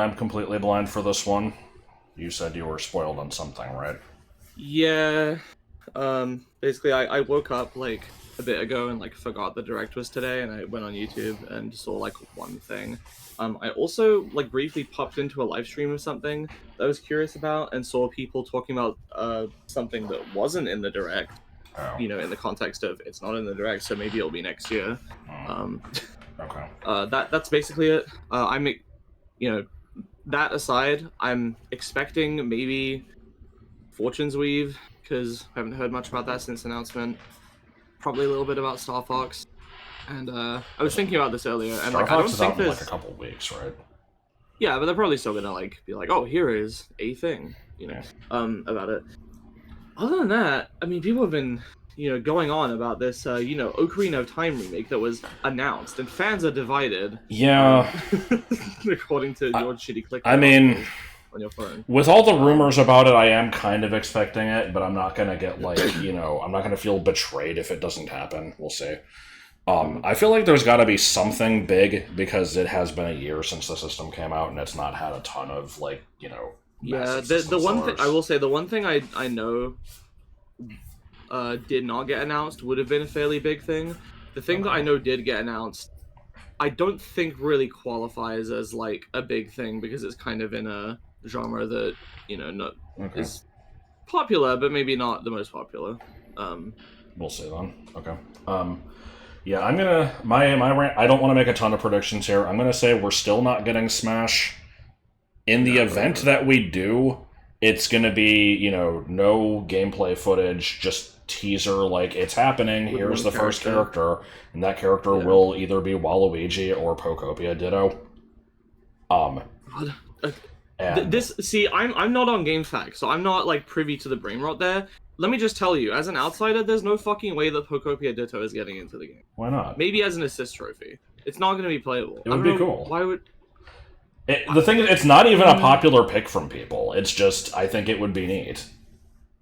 I'm completely blind for this one. You said you were spoiled on something, right? Yeah. Basically, I woke up like a bit ago and like forgot the direct was today, and I went on YouTube and saw like one thing. I also like briefly popped into a live stream of something that I was curious about and saw people talking about something that wasn't in the direct. Oh. You know, in the context of it's not in the direct, so maybe it'll be next year. Okay. That's basically it. You know, that aside, I'm expecting maybe Fortune's Weave, because I haven't heard much about that since announcement. Probably a little bit about Star Fox. And I was thinking about this earlier, and Star like I Fox don't is think out in there's like a couple weeks, right? yeah, but they're probably still gonna like be like, oh, here is a thing, you know, about it. Other than that, I mean, people have been, you know, going on about this, you know, Ocarina of Time remake that was announced, and fans are divided. Yeah. According to your shitty click. I mean, on your phone. With all the rumors about it, I am kind of expecting it, but I'm not gonna get like, you know, I'm not gonna feel betrayed if it doesn't happen. We'll see. I feel like there's got to be something big because it has been a year since the system came out, and it's not had a ton of like, you know. Yeah, the one thing I will say, the one thing I know did not get announced would have been a fairly big thing. The thing that I know did get announced, I don't think really qualifies as like a big thing because it's kind of in a genre that, you know, not is popular, but maybe not the most popular. We'll see then. Okay. Yeah, I'm gonna my rant. I don't want to make a ton of predictions here. I'm gonna say we're still not getting Smash. In the event that we do, it's gonna be, you know, no gameplay footage, just teaser like it's happening. Here's the first character, and that character will either be Waluigi or Pokopia Ditto. I'm not on GameFAQs, so I'm not like privy to the brain rot there. Let me just tell you, as an outsider, there's no fucking way that Pokopia Ditto is getting into the game. Why not? Maybe as an assist trophy. It's not going to be playable. It would be cool. Why would... The thing is, it's not even a popular pick from people. It's just, I think it would be neat.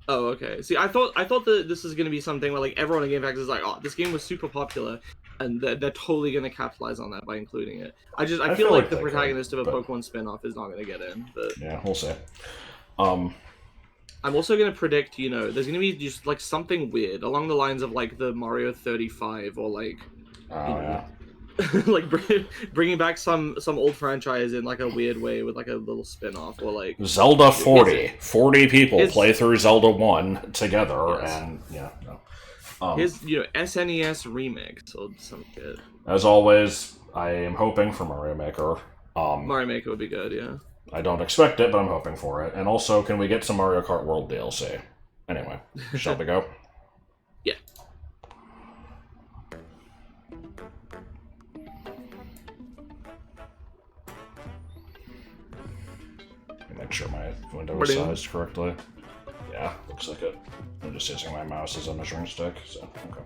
Oh, okay. See, I thought that this is going to be something where like everyone in GameFAQs is like, oh, this game was super popular, and they're totally going to capitalize on that by including it. I feel like the protagonist of a Pokemon spin-off is not going to get in. But yeah, we'll see. I'm also going to predict, you know, there's going to be just, like, something weird along the lines of, like, the Mario 35 or, like, like, bringing back some old franchise in, like, a weird way with, like, a little spin-off or, like... Zelda 40. 40 people play through Zelda 1 together, and, yeah, no. His, you know, SNES remix or some shit. As always, I am hoping for Mario Maker. Mario Maker would be good, yeah. I don't expect it, but I'm hoping for it. And also, can we get some Mario Kart World DLC? Anyway, shall we go? Yeah. Make sure my window is sized correctly. Yeah, looks like it. I'm just using my mouse as a measuring stick, so, okay.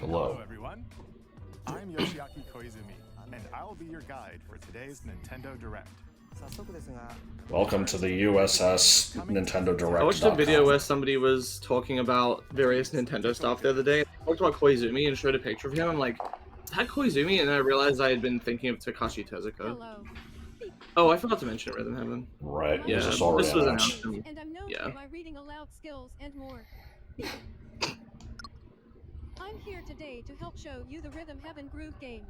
Hello, everyone. I'm Yoshiaki Koizumi, and I'll be your guide for today's Nintendo Direct. Welcome to the USS Nintendo Direct. I watched a video where somebody was talking about various Nintendo stuff the other day. They talked about Koizumi and showed a picture of him. I'm like, is that Koizumi? And then I realized I had been thinking of Takashi Tezuka. Hello. Oh, I forgot to mention Rhythm Heaven. Right. Yeah, this was announced. And I'm known for my reading aloud skills and more. I'm here today to help show you the Rhythm Heaven Groove game.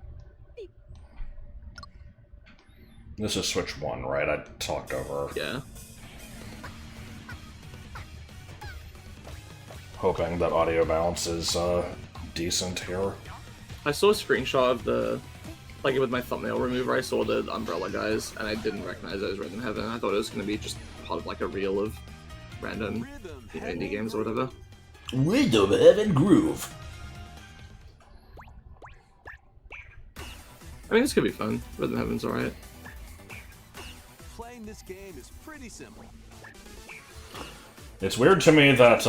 This is Switch 1, right? I talked over. Yeah. Hoping that audio balance is decent here. I saw a screenshot of the, like with my thumbnail remover, I saw the Umbrella guys, and I didn't recognize it as Rhythm Heaven. I thought it was going to be just part of like a reel of random indie games or whatever. Rhythm Heaven Groove. I mean, this could be fun. Rhythm Heaven's alright. Playing this game is pretty simple. It's weird to me that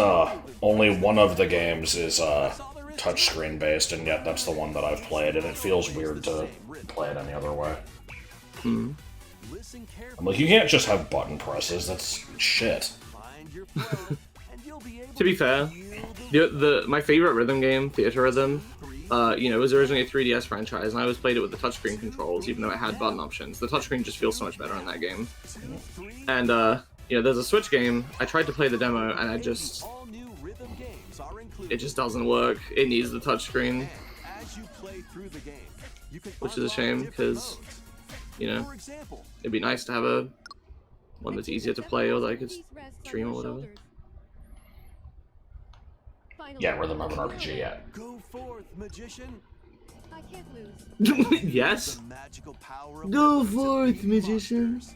only one of the games is touchscreen based, and yet that's the one that I've played, and it feels weird to play it any other way. Listen I'm carefully. like, you can't just have button presses. That's shit. Find your flow, and you'll be able To be fair, my favorite rhythm game, Theater Rhythm, you know, it was originally a 3DS franchise, and I always played it with the touchscreen controls, even though it had button options. The touchscreen just feels so much better in that game. And you know, there's a Switch game. I tried to play the demo, and I just all new rhythm games are included. it just doesn't work. It needs the touchscreen, As you play through the game, you can which is a unlock shame different because, modes. you know, For example, it'd be nice to have a one that's easier to play or that I could Peace rests on stream your or whatever. shoulders. Finally, Yeah, Rhythm of an RPG yet. go forth, magician. I can't lose. Yes. The magical power of Go rhythm to forth, beat magician. monsters.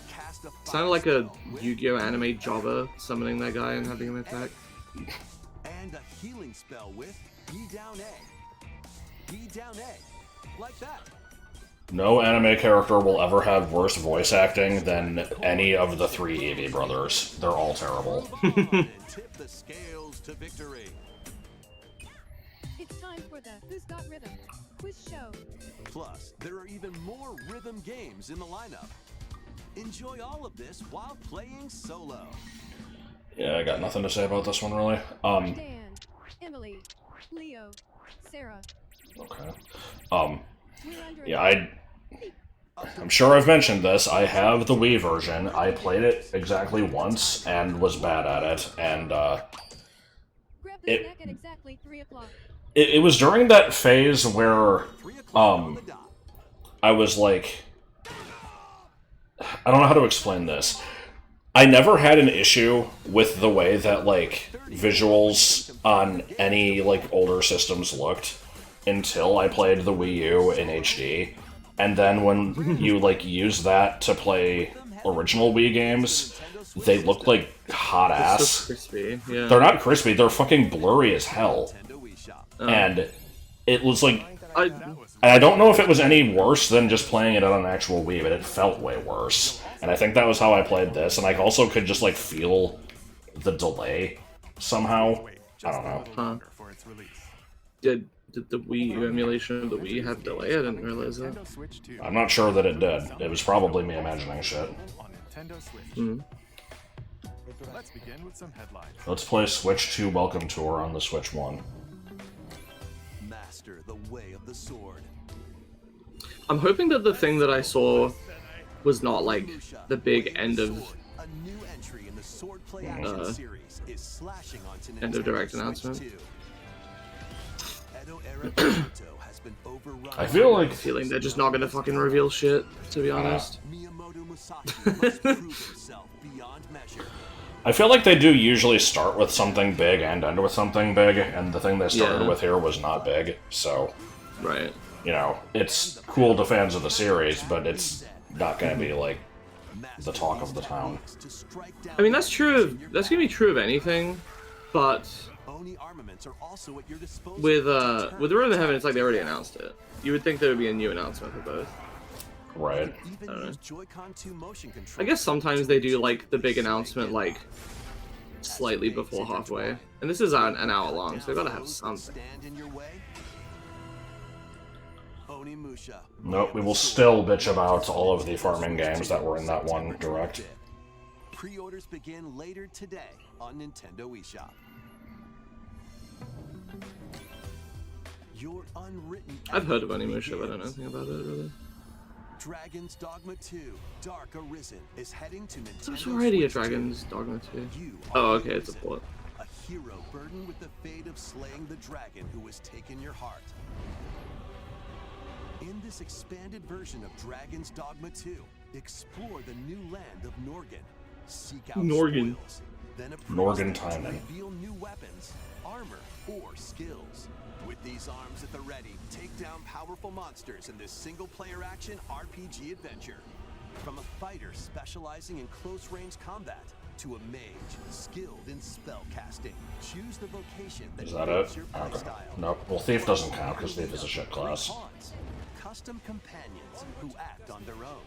Cast a Sounded like a fire spell with Yu-Gi-Oh anime jobber summoning that guy and having him attack. and a healing spell with Be Down A. Be Down A. Like that. No anime character will ever have worse voice acting than any of the three Eevee brothers. They're all terrible. Move on and tip the scales to victory. It's time for the Who's Got Rhythm quiz show. Plus, there are even more rhythm games in the lineup. Enjoy all of this while playing solo. Yeah, I got nothing to say about this one, really. Dan, Emily, Leo, Sarah. Okay. We're under Yeah, I'm sure I've mentioned this. I have the Wii version. I played it exactly once and was bad at it, and Grab the it- snack at exactly 3 o'clock. it was during that phase where 3 o'clock on the dot. I was like, I don't know how to explain this. I never had an issue with the way that, like, visuals on any, like, older systems looked until I played the Wii U in HD. And then when you, like, use that to play original Wii games, they look like hot So ass. crispy, yeah. They're not crispy, they're fucking blurry as hell. Nintendo Wii Shop. And it was like, I, I don't know if it was any worse than just playing it on an actual Wii, but it felt way worse. And I think that was how I played this, and I also could just, like, feel the delay somehow. Wait, I just don't a know. little longer for its release. did the Wii U emulation of the Wii have delay? I didn't realize that. Nintendo Switch 2. I'm not sure that it did. It was probably me imagining shit. On Nintendo Switch. Mhm. Let's begin with some headlines. Let's play Switch 2 Welcome Tour on the Switch 1. Master the way of the sword. I'm hoping that the thing that I saw was not like the big end of A new entry in the swordplay action series is slashing onto end of Nintendo direct Switch announcement. 2. Edo-era Naruto has been overrun I feel by like- feeling they're just not gonna fucking reveal shit, to be honest. Miyamoto Musashi must prove himself beyond measure. I feel like they do usually start with something big and end with something big, and the thing they started Yeah. with here was not big, so, Right. you know, it's cool to fans of the series, but it's not gonna be, like, the talk of the town. To strike down I mean, that's true of, that's gonna be true of anything, but Oni armaments are also at your disposal. with the Road to Heaven, it's like they already announced it. You would think there would be a new announcement for both. Right. Even I don't know. use Joy-Con 2 motion I control. guess sometimes they do like the big announcement like slightly before halfway, and this is an hour long, so they gotta have something. Stand in your way. Onimusha. Nope, we will still bitch about all of the farming games that were in that one direct. Pre-orders begin later today on Nintendo eShop. Your unwritten I've heard of Onimusha, but I don't know anything about it really. Dragon's Dogma 2 Dark Arisen is heading to Nintendo There's already a Switch 2. Dragon's Dogma 2. You Oh, are okay, it's a Arisen, port. a hero burdened with the fate of slaying the dragon who has taken your heart. In this expanded version of Dragon's Dogma 2, explore the new land of Norgan. Seek out Norgan. spoils, then appraise Norgan them to Timon. reveal new weapons, armor, or skills. With these arms at the ready, take down powerful monsters in this single-player action RPG adventure. From a fighter specializing in close-range combat to a mage skilled in spell casting, choose the vocation that Is that fits it? your Okay. playstyle. Nope. Well, Thief doesn't count, because Thief is a shit class. Pawns, custom companions who act on their own.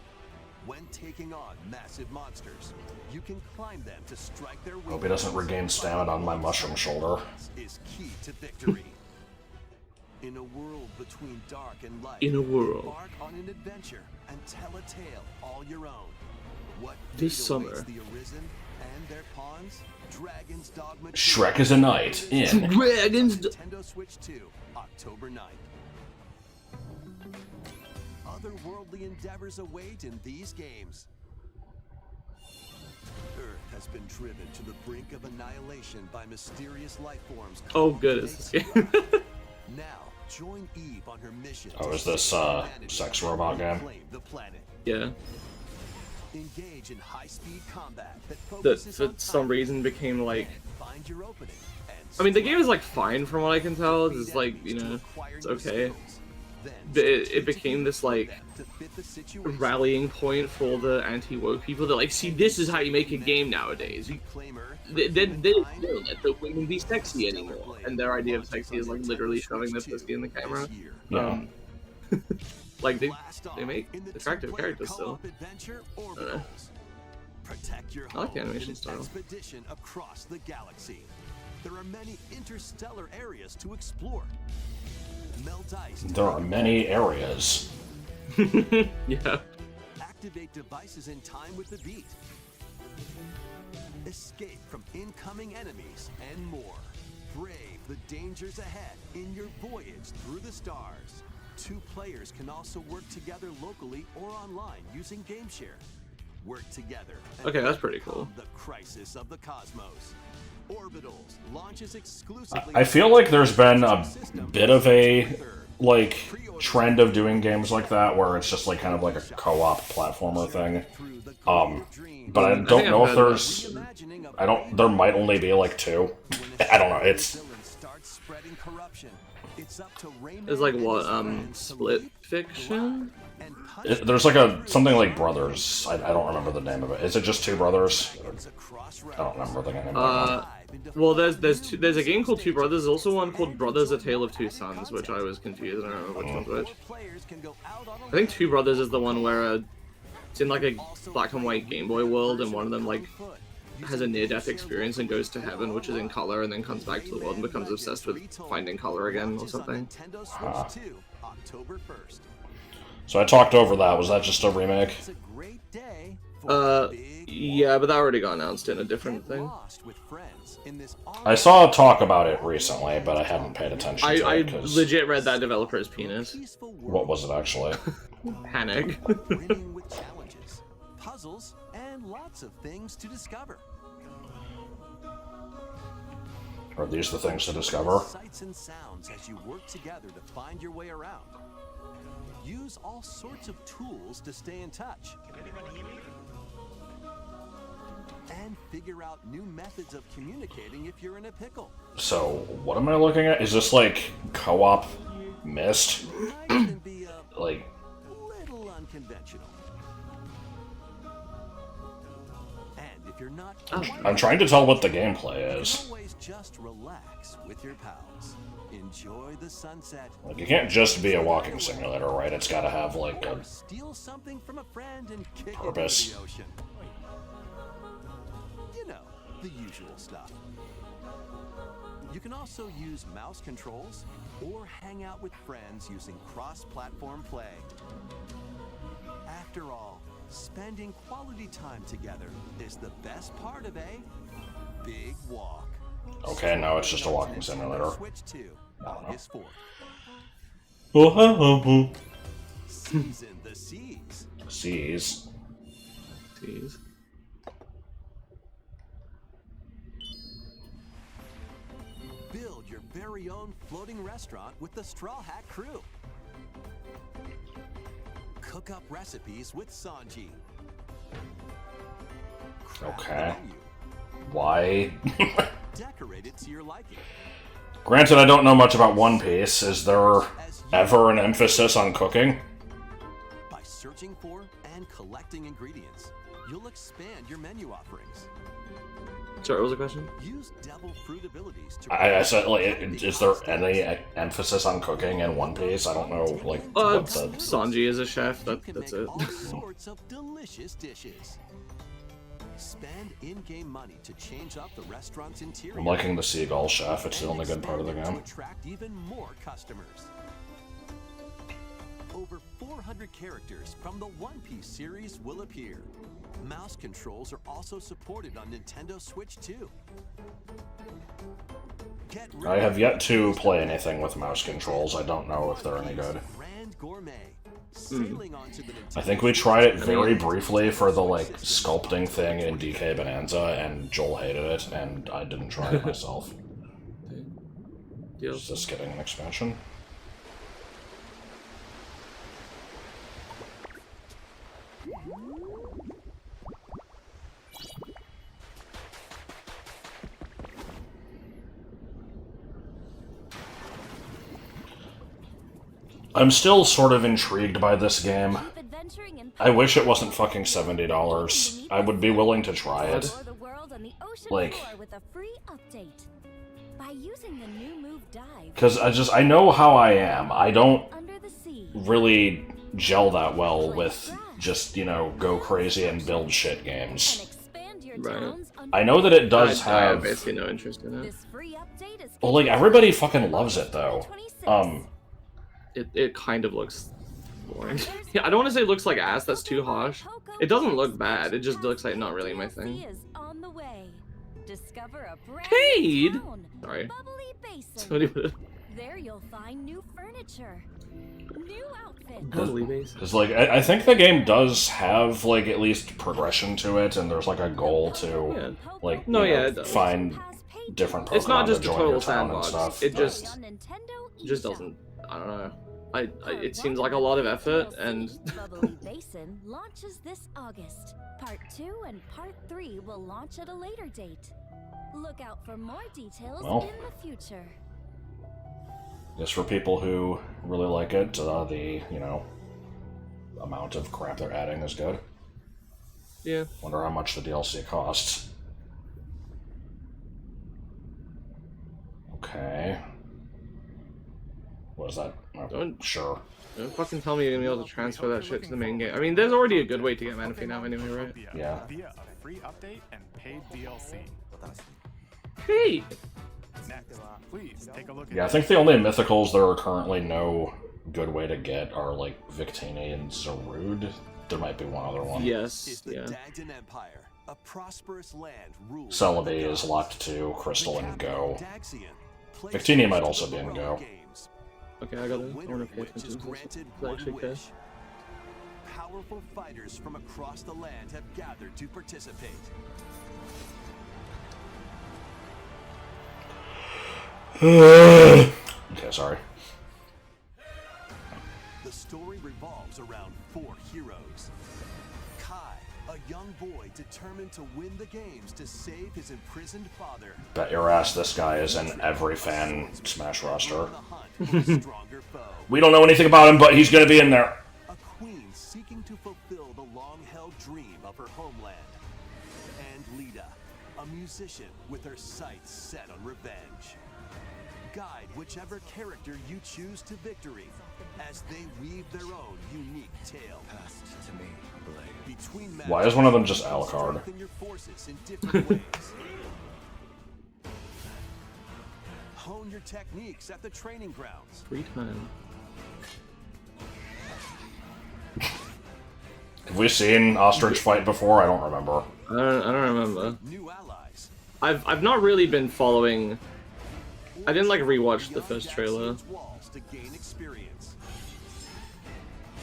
When taking on massive monsters, you can climb them to strike their Hope he doesn't regain stamina on my mushroom shoulder. Is key to victory. In a world between dark and light, In a world. embark on an adventure and tell a tale all your own. What This fate awaits summer. the Arisen and their pawns? Dragon's Dogma 2. Shrek is a knight in. Dragons. Nintendo Switch 2, October 9th. Otherworldly endeavors await in these games. Earth has been driven to the brink of annihilation by mysterious life forms. Oh, called good. Is this Fate. game? Now, join Eve on her mission. Oh, to is this, save humanity sex and robot game? reclaim the planet. Yeah. Engage in high-speed combat that That focuses for on some timing reason became like. and find your opening. And I mean, the game is strike. like fine from what I can tell. It's like, you Beat know, enemies to acquire it's new okay. skills. Then But it strategy became this like to fit the situation. rallying point for all the anti-woke people. They're like, see, this is how you make a game nowadays. Reclaim Earth, They don't mankind, let the women be sexy anymore. And their idea of sexy is like literally shoving their pussy in the camera. Yeah. Like they Blast off make in the attractive two-player characters still. co-op adventure know. Orbitals. Protect your I like the home animation in an style. expedition across the galaxy. There are many interstellar areas to explore. Melt ice. to There are make many areas. Yeah. Activate devices in time with the beat. Escape from incoming enemies and more. Brave the dangers ahead in your voyage through the stars. Two players can also work together locally or online using GameShare. Work together. and Okay, that's pretty cool. overcome the crisis of the cosmos. Orbitals launches exclusively. I feel like there's been a bit of a like trend of doing games like that where it's just like kind of like a co-op platformer thing. But I think don't I've know if heard of there's there might only be like two. I don't know. It's It's like what, Split Fiction? there's like something like Brothers. I don't remember the name of it. Is it just Two Brothers? I don't remember the name of it. Well, there's a game called Two Brothers. There's also one called Brothers: A Tale of Two Sons, which I was confused. I don't remember which one's which. I think Two Brothers is the one where it's in like a black and white Game Boy world, and one of them like has a near-death experience and goes to heaven, which is in color, and then comes back to the world and becomes obsessed with finding color again or something. So I talked over that. Was that just a remake? Yeah, but that already got announced in a different thing. I saw a talk about it recently, but I haven't paid attention to I it. 'Cause legit read that developer's penis. what was it actually? Panic. Brimming with challenges, puzzles, and lots of things to discover. Are these the things to discover? Sights and sounds as you work together to find your way around. Use all sorts of tools to stay in touch. And figure out new methods of communicating if you're in a pickle. So what am I looking at? Is this like co-op Myst? Might even be a Like little unconventional. And if you're not I'm trying to tell what the gameplay is. always just relax with your pals. Enjoy the sunset. Like you can't just be a walking simulator, right? It's got to have like a Or steal something from a friend and kick Purpose. it into the ocean. You know, the usual stuff. You can also use mouse controls or hang out with friends using cross-platform play. After all, spending quality time together is the best part of a big walk. Okay, now it's just a walking simulator. Switch 2, August 4th. Season the seas. Seas. Jeez. Build your very own floating restaurant with the Straw Hat crew. Cook up recipes with Sanji. Craft the Okay. menu. Why? Decorate it to your liking. Granted, I don't know much about One Piece. Is there ever an emphasis on cooking? By searching for and collecting ingredients, you'll expand your menu offerings. Sorry, what was the question? Use devil fruit abilities to I said, like, is there any emphasis on cooking in One Piece? I don't know, like, what the... Sanji is a chef. You can That's make it. all sorts of delicious dishes. spend in-game money to change up the restaurant's interior. I'm liking the Seagull Chef. It's the and only good part of the expand game. it to attract even more customers. Over 400 characters from the One Piece series will appear. Mouse controls are also supported on Nintendo Switch too. I have yet to play anything with mouse controls. I don't know if they're any good. Grand Gourmet. Sailing onto the I think we tried it very briefly for the, like, sculpting thing in DK Bonanza, and Joel hated it, and I didn't try it myself. Is this getting an expansion? I'm still sort of intrigued by this game. I wish it wasn't fucking $70. I would be willing to try it. Like, because I know how I am. I don't really gel that well with just, you know, go crazy and build shit games. Right. I know that it does I have have... basically no interest in it. Well, like, everybody fucking loves it, though. It kind of looks boring. Yeah, I don't want to say it looks like ass, that's too harsh. It doesn't look bad, it just looks like not really my thing. Paid? Sorry. There you'll find new furniture, new outfits. Because, like, I think the game does have, like, at least progression to it, and there's, like, a goal to, like, No, you know, yeah, it does. find different Pokemon It's not just to a join your total town and sandbox. stuff. It but- just doesn't. I don't know. It seems like a lot of effort, and Bubbly Basin launches this August. Part 2 and Part 3 will launch at a later date. Look out for more details Well. in the future. Just for people who really like it, the, you know, amount of crap they're adding is good. yeah. Wonder how much the DLC costs. Okay. What is that? Oh, Don't- sure. Don't fucking tell me you're gonna be able to transfer that shit to the main game. I mean, there's already a good way to get Manaphy now anyway, right? Yeah. Via a free update and paid DLC. Hey! Next, please take a look at Yeah, I think the only mythicals there are currently no good way to get are, like, Victini and Zarude. There might be one other one. Yes, Is the yeah. Dagdan Empire, a prosperous land ruled Celebi by the is gods. locked to Crystal and Go. Daxian, Victini might placed also in be in the Go. Roman Games, Okay, I the gotta. I winner wanna of pay which attention is to granted this. one Actually, wish. Powerful fighters from across the land have gathered to participate. Okay, sorry. The story revolves around 4 heroes. Kai, a young boy determined to win the games to save his imprisoned father. Bet your ass this guy is in every fan Smash roster. On the hunt for a stronger foe. We don't know anything about him, but he's gonna be in there. A queen seeking to fulfill the long-held dream of her homeland. And Lita, a musician with her sights set on revenge. Guide whichever character you choose to victory as they weave their own unique tale. Between Why is one of them just matches, Alucard? strengthen your forces in different ways. Hone your techniques at the training grounds. Free time. Have we seen Ostrich fight before? I don't remember. I don't remember. New allies. I've not really been following. I didn't like rewatch the Beyond first trailer. Daxian's walls to gain experience.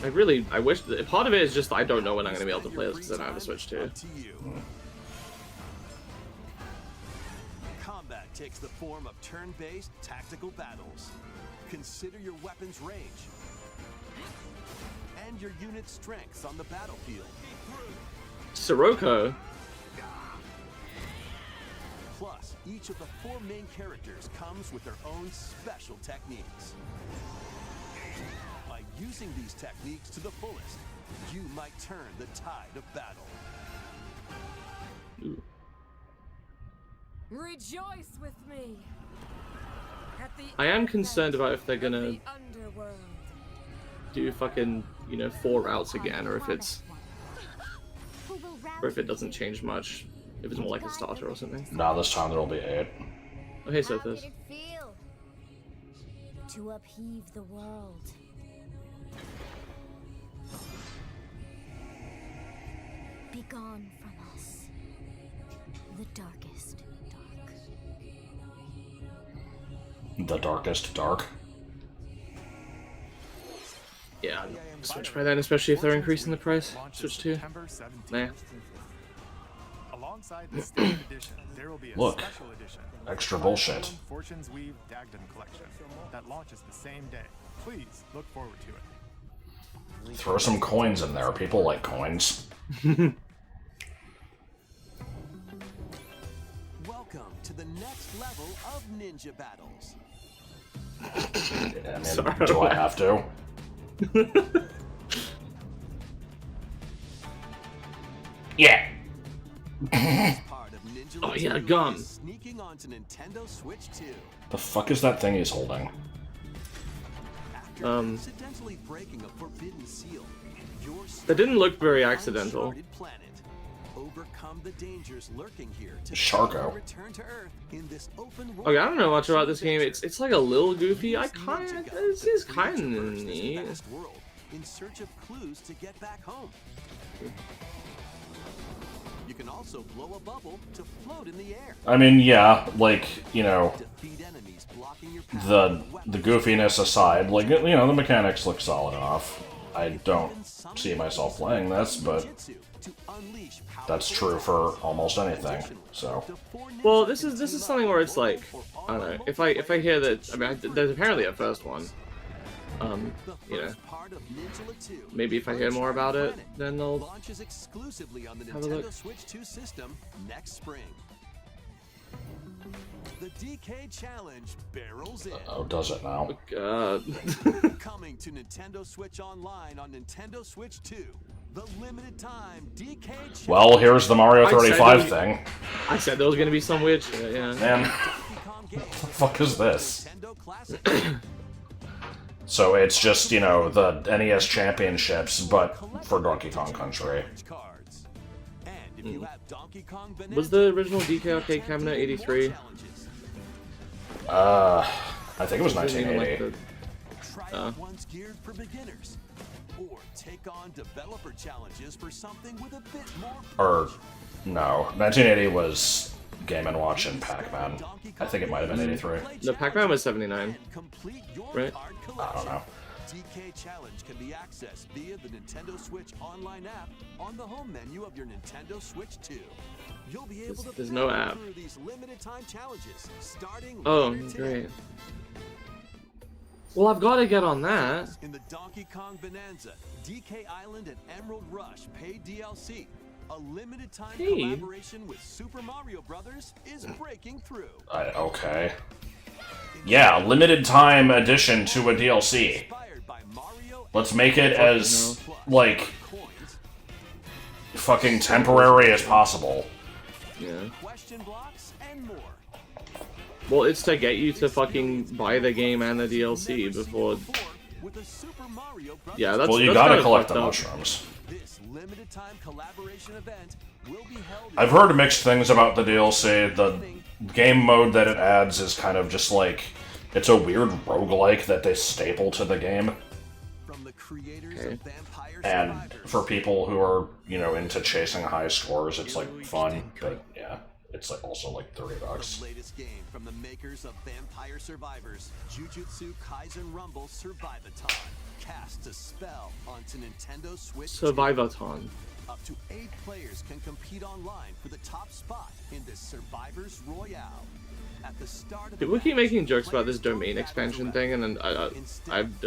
I wish part of it is just I don't know when I'm gonna be able to play this because I don't have a Switch too. Up to you. Combat takes the form of turn-based tactical battles. Consider your weapon's range and your unit's strengths on the battlefield. Sirocco. Plus, each of the 4 main characters comes with their own special techniques. By using these techniques to the fullest, you might turn the tide of battle. Rejoice with me. At the I am concerned about if they're gonna the underworld. do fucking 4 routes again, or if it's or if it doesn't change much, if it's more like a starter or something. Nah, this time there'll be 8. Oh, hey, How Sothis. did it feel to upheave the world? Be gone from us, the darkest dark. The darkest dark. Yeah, switch by then, especially if they're increasing the price. Switch to. September 17th. Nah. Alongside the standard edition, there will be a Look. special edition. Extra bullshit. Fortune's Weave Dagden collection that launches the same day. Please look forward to it. Throw some coins in there. People like coins. Welcome to the next level of ninja battles. I mean, Sorry. do I have to? Yeah. Part of Ninja Oh, yeah, Latina gum. is sneaking onto Nintendo Switch 2. The fuck is that thing he's holding? After accidentally breaking a forbidden seal, your That didn't look very uncharted accidental. planet. Overcome the dangers lurking here to Sharko. return to Earth in this open world. Okay, I don't know much about this game. adventure. It's like a little goofy. I Use kind Ninja of Guns this is to kind of traverse this neat. vast world in search of clues to get back home. You can also blow a bubble to float in the air. I mean, yeah, like, you know, Defeat enemies blocking your path the with weapons. goofiness aside, like, you know, the mechanics look solid enough. I don't see myself playing this, but that's true for almost anything. So, Well, this is something where it's like, I don't know. If I hear that, I mean, there's apparently a first one. You know, maybe if I hear more about it, then they'll launches exclusively on the have a look. Nintendo Switch 2 system next spring. The DK Challenge barrels in. oh, does it now? God. Coming to Nintendo Switch Online on Nintendo Switch 2. The limited time DK Challenge. Well, here's the Mario I said 35 we- thing. I said there was gonna be some weird shit. Yeah. Man, Donkey Kong game. what the fuck is this? Nintendo Classic. So it's just, you know, the NES Championships, but for Donkey Kong Country. Cards. And if you have Donkey Kong Bonanza, Was the original DK arcade cabinet 83? challenges. I think it was Wasn't even 1980. like Try out ones geared for beginners. Or take on developer challenges for something with a bit more Or, no, 1980 was Game & Watch and Pac-Man. I think it might have been 83. The Pac-Man was 79. Complete your Right? card I don't collection. know. DK Challenge can be accessed via the Nintendo Switch Online app on the home menu of your Nintendo Switch 2. You'll be able to There's no power app. through these limited time challenges starting Oh, later today. great. Well, I've got to get on that. In the Donkey Kong Bonanza, DK Island and Emerald Rush paid DLC. A limited time Hey. collaboration with Super Mario Brothers is breaking through. Okay. Yeah, limited time addition to a DLC. Inspired by Mario Let's make it as, Plus like, coins, fucking temporary as possible. Yeah. question blocks, and more. Well, it's to get you to fucking buy the game and the DLC Never seen before. with a Super Mario Brothers. Yeah, that's. Well, you that's gotta kinda collect the fucked up. mushrooms. This limited time collaboration event will be held. I've heard mixed things about the DLC. The game mode that it adds is kind of just like, it's a weird roguelike that they staple to the game. From the creators Okay. of Vampire And Survivors. for people who are, you know, into chasing high scores, it's like fun, but yeah, it's like also like $30. The latest game from the makers of Vampire Survivors, Jujutsu Kaisen Rumble Survivathon, casts a spell onto Nintendo Switch. Survivathon. Up to 8 players can compete online for the top spot in this Survivors Royale. At the start of the People keep match, making jokes about this players domain go back expansion to thing, and then I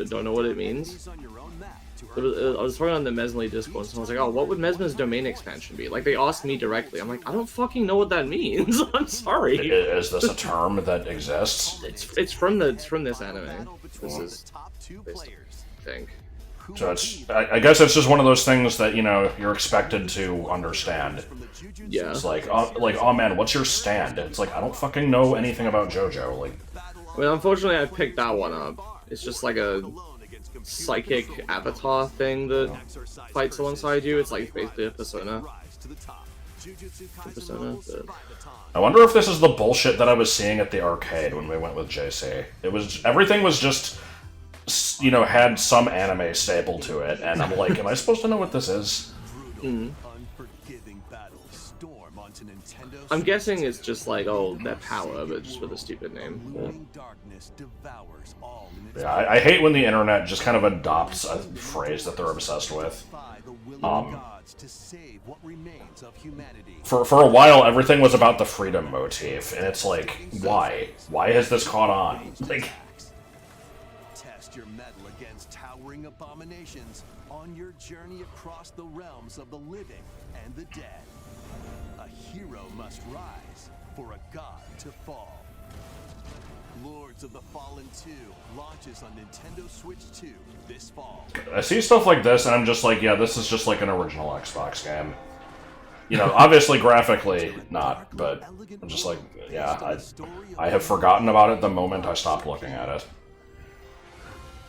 don't know what it means. enemies on your own map to I was talking on the Mesmerly Discord, and I was like, oh, what would Mesmer's domain expansion be? Like, they asked me directly. I'm like, I don't fucking know what that means. I'm sorry. Is this a term that exists? It's from this anime. battle This between is, the top 2 based- players. I think. Who So will it's, be the I guess it's just one of those things that, you know, you're expected to understand. from the Jujutsu Yeah. It's like, oh man, what's your stand? It's like, I don't fucking know anything about JoJo. Like, I mean, unfortunately, I picked that one up. It's just like a psychic avatar thing that fights alongside you. It's like basically a persona. to the top. Jujutsu Kaisen Persona, levels but- survive a ton. I wonder if this is the bullshit that I was seeing at the arcade when we went with JC. It was everything was just, you know, had some anime staple to it, and I'm like, am I supposed to know what this is? Brutal, unforgiving battles storm onto Nintendo I'm Switch guessing it's 2. just like, oh, that power, but just with a stupid name. Yeah. Looming darkness devours all in its Yeah, I hate when the internet just kind of adopts a phrase that they're obsessed with. defy the will Um, of gods to save what remains of humanity. For a while, everything was about the freedom motif, and it's like, why? Why has this caught on? Like, Test your mettle against towering abominations on your journey across the realms of the living and the dead. A hero must rise for a god to fall. Lords of the Fallen 2 launches on Nintendo Switch 2 this fall. I see stuff like this, and I'm just like, yeah, this is just like an original Xbox game. You know, obviously graphically not, but I'm just like, yeah, I have forgotten about it the moment I stopped looking at it.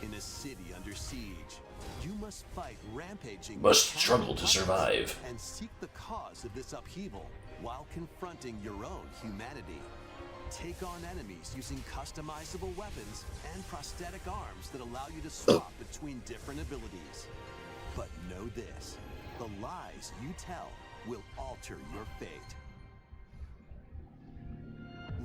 In a city under siege, you must fight rampaging Must cannibal struggle to hunters survive. and seek the cause of this upheaval while confronting your own humanity. Take on enemies using customizable weapons and prosthetic arms that allow you to swap between different abilities. But know this, the lies you tell will alter your fate.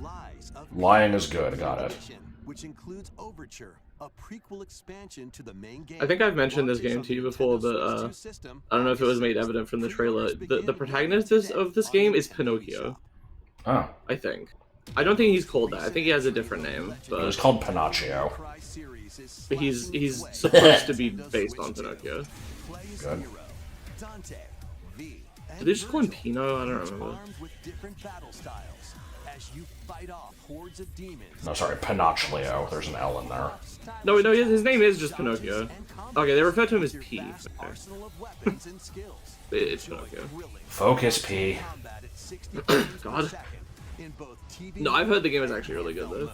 Lies of Lying is good, got it. Edition, which includes Overture, a prequel expansion to the main game. I think I've mentioned this game to you before, but I don't know if it was made evident from the trailer. The protagonist of this game is Pinocchio, Oh, I think. I don't think he's called that. I think he has a different name, it was but called Pinocchio. he's supposed to be based on Pinocchio. Good. Did they just call him Pino? I don't remember. Armed with different battle styles as you fight off hordes of demons. No, sorry, Pinocchio. There's an L in there. No, his name is just Pinocchio. Okay, they refer to him as P. Okay. Arsenal of weapons and skills. It's Pinocchio. Focus, P. Combat at 60 God. in both TV No, I've heard the game is actually really good, though.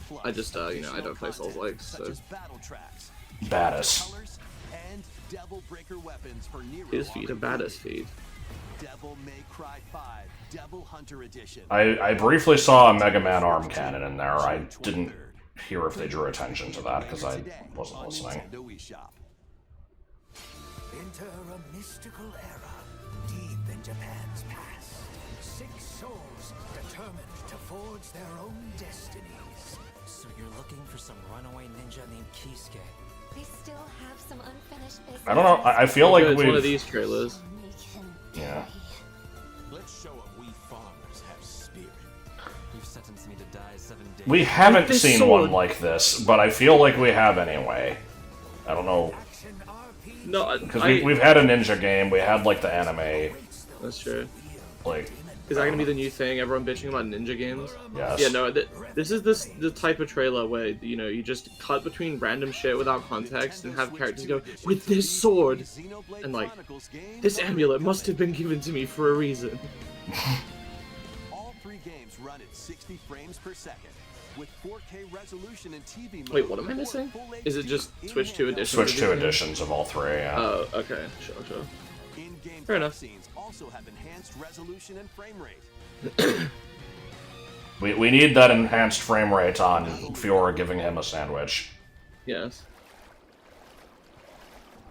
Plus, I just, you know, I don't play Souls-likes, such so... as battle tracks, Baddest. colors, and Devil Breaker weapons for Nero His feet are on baddest feet. Devil May Cry 5 Devil Hunter Edition. I briefly saw a Mega Man arm cannon in there. I didn't hear if they drew attention to that because I wasn't listening. Nintendo eShop. Enter a mystical era deep in Japan's past. 6 souls determined to forge their own destinies. So you're looking for some runaway ninja named Kisuke. I still have some unfinished business. I don't know. I feel like It's one of we've. these trailers. Yeah. Let's show what we farmers have spirit. You've sentenced me to die 7 days. We haven't this seen sword. one like this, but I feel like we have anyway. I don't know. Action RPG. No, Because we've had a ninja game, we had like the anime. That's true. Like, Is that gonna be the new thing? Everyone bitching about ninja games? yes. Yeah, no. This is the type of trailer where you know you just cut between random shit without context and have characters go with this sword, Xenoblade and like Chronicles game this amulet must have been given to me for a reason. All 3 games run at 60 frames per second with 4K resolution and TV mode. Wait, what am I or missing? full Is it HD just Switch 2 in-handheld. edition? Switch 2 editions of all 3, yeah. Oh, okay, sure. In-game Fair enough. cutscenes also have enhanced resolution and frame rate. We need that enhanced frame rate on Fiora giving him a sandwich. Yes.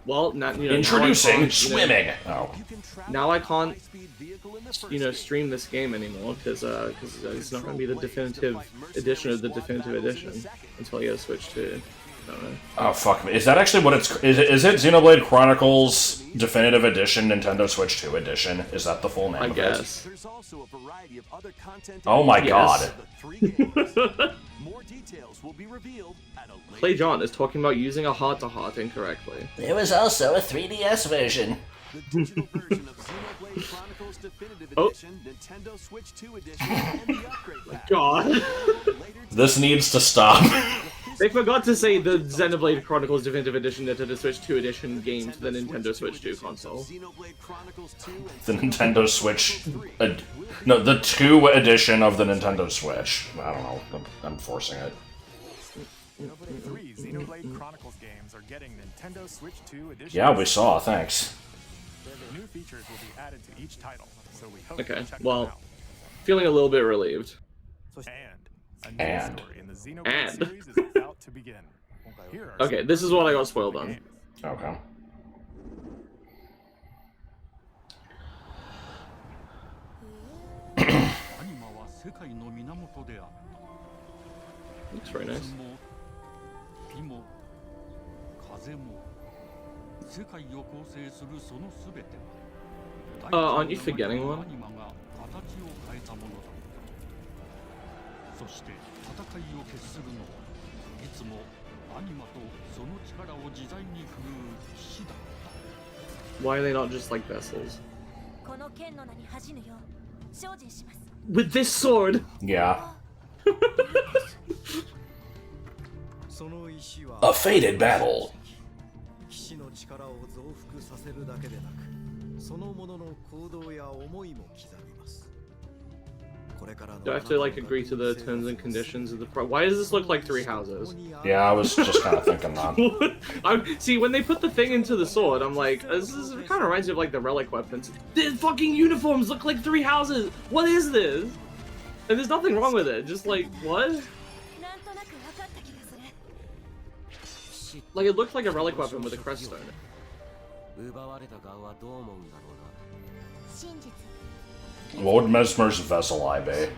Well, now, you know, Introducing now I can't, swimming! Oh. You can travel Now I a can't, high-speed vehicle in the first you know, game. stream this game anymore because it's not going to be the definitive edition of the definitive edition until I get a Switch 2. I don't know. Oh, fuck me. Is that actually what it's... Is it Xenoblade Chronicles Definitive Edition, Nintendo Switch 2 Edition? Is that the full name I of guess. There's also a variety of other content. Oh my Yes. god. of the 3 games. More details will be revealed at a later Play John is talking about using a heart-to-heart incorrectly. There was also a 3DS version. The digital version of Xenoblade Chronicles Definitive Oh. Edition, Nintendo Switch 2 Edition, and the upgrade pack. God. Later This needs to stop. They forgot to say the Xenoblade Chronicles Definitive Edition Nintendo Switch 2 Edition game to the Nintendo Switch 2 console. Xenoblade Chronicles 2 and The Nintendo Switch... no, the 2 edition of the Nintendo Switch. I don't know. I'm forcing it. 3 Xenoblade Chronicles games are getting Nintendo Switch 2 edition. Yeah, we saw. Thanks. New features will be added to each title, so we hope Okay, you check well, them out. feeling a little bit relieved. And a new story in the Xenoblade And. series is about to begin. Here are Okay, some this is what I got early spoiled games. on. Okay. Looks very nice. Aren't you forgetting one? Why are they not just like vessels? With this sword! Yeah. A fated battle. Do I have to like agree to the terms and conditions of the pro? Why does this look like three houses? Yeah, I was just kind of thinking that. See, when they put the thing into the sword, I'm like, this is, it kind of reminds me of like the relic weapons. The fucking uniforms look like three houses. What is this? And there's nothing wrong with it. Just like what? Like it looked like a relic weapon with a crest stone. What would Mesmer's vessel eye be?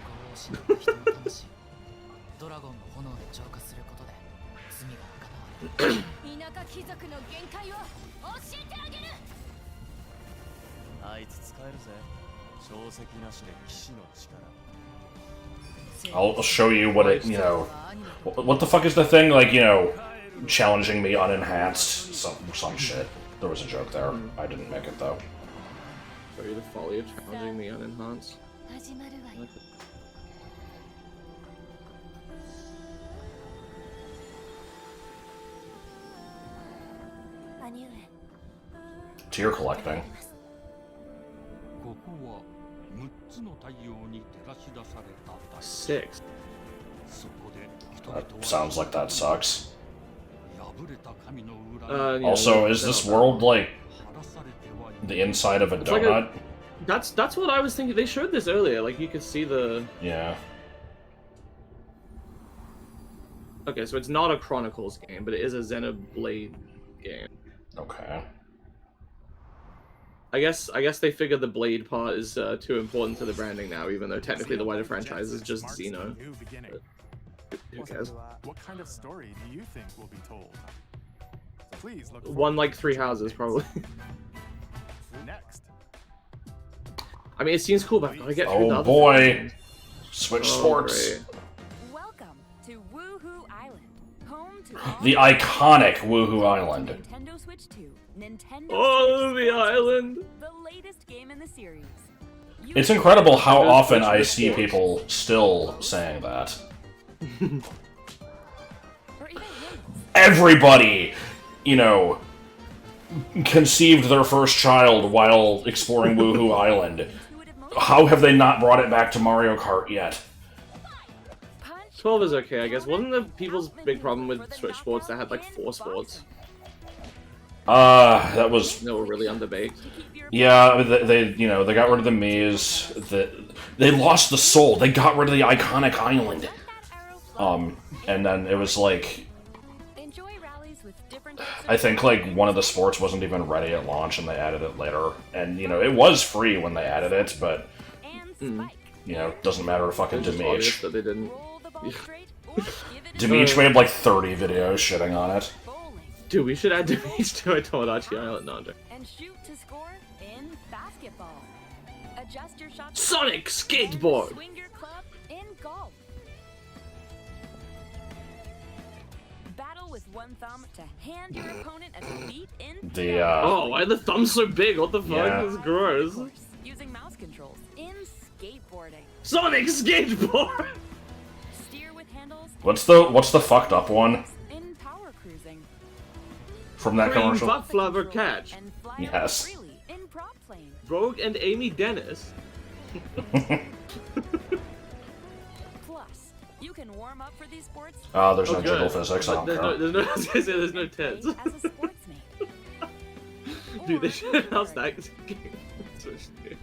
I'll show you what it, you know, what the fuck is the thing, like, you know, challenging me unenhanced, some shit. There was a joke there. I didn't make it though. Show you the folly of challenging me unenhanced. Tier collecting. Six. That sounds like that sucks. Yeah, Also, is this world like the inside of a It's like donut? That's what I was thinking. They showed this earlier. Like you could see the. Yeah. Okay, so it's not a Chronicles game, but it is a Xenoblade game. Okay. I guess they figured the Blade part is too important to the branding now, even though technically the wider franchise is just Xeno. Who cares? What kind of story do you think will be told? Please look One like three houses, probably. Next. I mean, it seems cool, but I gotta get through the Oh other boy. things. Switch Oh, sports. great. Welcome to Woohoo Island, home to all The iconic Woohoo Island. Nintendo Switch 2, Nintendo Oh, Switch the Sports, island! the latest game in the series. It's incredible how Nintendo often Switch I see Sports. people still saying that. Or even hymns. Everybody, you know, conceived their first child while exploring Woohoo Island. Intuitive motion. How have they not brought it back to Mario Kart yet? Punch, 12 is okay, I guess. Wasn't the people's big problem with Switch Sports that had like 4 sports? That was, They were really underbaked. yeah, they you know, they got rid of the Mii's, they lost the soul, they got rid of the iconic island. And then it was like, enjoy rallies with different I think like one of the sports wasn't even ready at launch and they added it later. And, you know, it was free when they added it, but, and spike. you know, doesn't matter to fucking It's just obvious Dimitri. that they didn't. Roll the ball straight or give it a Dimitri made like 30 videos shitting on it. bowling. Dude, we should add Dimitri to a Tomodachi Island. No, I'm joking. And shoot to score in basketball. Adjust your shot. Sonic Skateboard! Swing your club in golf. Battle with one thumb to hand your opponent a defeat in The, Oh, why are the thumbs so big? What the fuck? Yeah. This is gross. course, using mouse controls in skateboarding. Sonic Skateboard! Steer with handles what's the fucked up one in power cruising. from that Green commercial? butt flubber catch. And fly Yes. freely in prop plane. Rogue and Amy Dennis. Plus, you can warm up for these sports There's no good. jiggle physics, I don't There's care. no, I was gonna say, there's no tits. as a sportsmate. Dude, they should announce that game. Switch 2.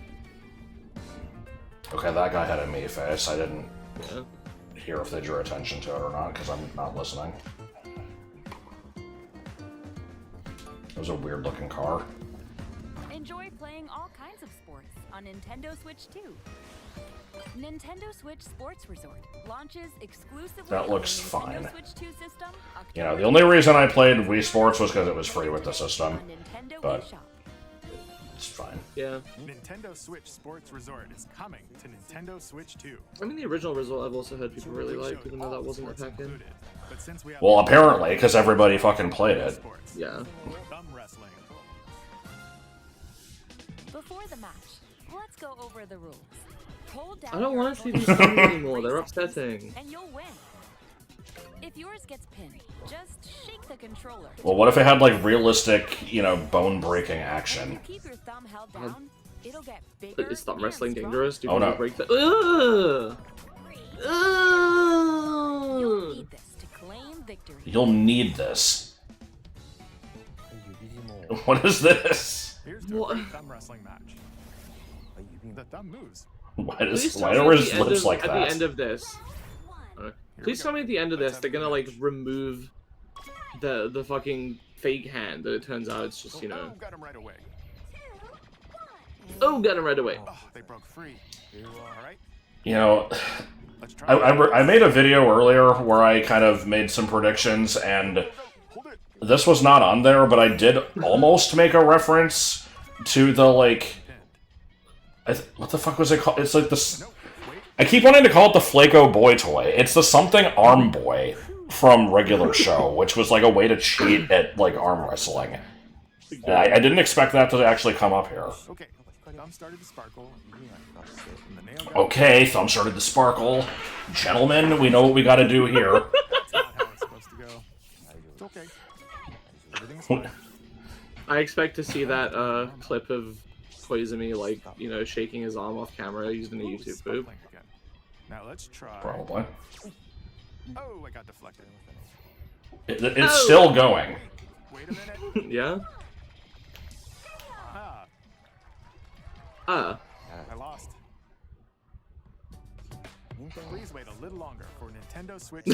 Okay, that guy had a me face. I didn't Yeah. hear if they drew attention to it or not, because I'm not listening. It was a weird looking car. Enjoy playing all kinds of sports on Nintendo Switch 2. Nintendo Switch Sports Resort launches exclusively That looks on the Nintendo fine. Switch 2 system. You know, the only reason I played Wii Sports was because it was free with the system, on Nintendo but eShop. it's fine. Yeah. Nintendo Switch Sports Resort is coming to Nintendo Switch 2. I mean, the original result I've also heard people really like, even though that wasn't a pack-in. But since we have Well, apparently, because everybody fucking played it. sports, Yeah. thumb wrestling. Before the match, let's go over the rules. Hold down I don't your want to see these opponent's things anymore, they're bracelets, upsetting. and you'll win. If yours gets pinned, just shake the controller. Well, what if it had, like, realistic, you know, bone-breaking And action? if you keep your thumb held down, it'll get bigger. But is thumb and wrestling stronger. dangerous? Do Oh, people no. break that? Ugh! You'll Ugh! need this to claim victory. You'll need this. What is this? Here's to What? a great thumb wrestling match. The thumb moves. Why Please does tell why me are at his the end lips of- like at that? the end of this. Please tell me at the end of this they're gonna like remove the fucking fake hand that it turns out it's just, you know. Oh, got him right away. Oh, got him right away. Oh, they broke free. All right, You know, let's try. I made a video earlier where I kind of made some predictions, and Hold it. this was not on there, but I did almost make a reference to the, like... what the fuck was it called? It's like this... No, wait. I keep wanting to call it the Flaco Boy toy. It's the something arm boy from regular show, which was like a way to cheat at, like, arm wrestling. And I didn't expect that to actually come up here. Okay, thumb started to sparkle. And the nail got Okay, thumb started to sparkle. Gentlemen, we know what we gotta do here. That's not how it's supposed to go. It's okay. Everything's fine. I expect to see that clip of Koizumi, like, you know, shaking his arm off camera using a Ooh, YouTube sparkling boob. again. Now let's try. Probably. Oh, I got deflected. It's still going. Wait a minute. Yeah? Ah, Ah. I lost. Please wait a little longer for Nintendo Switch.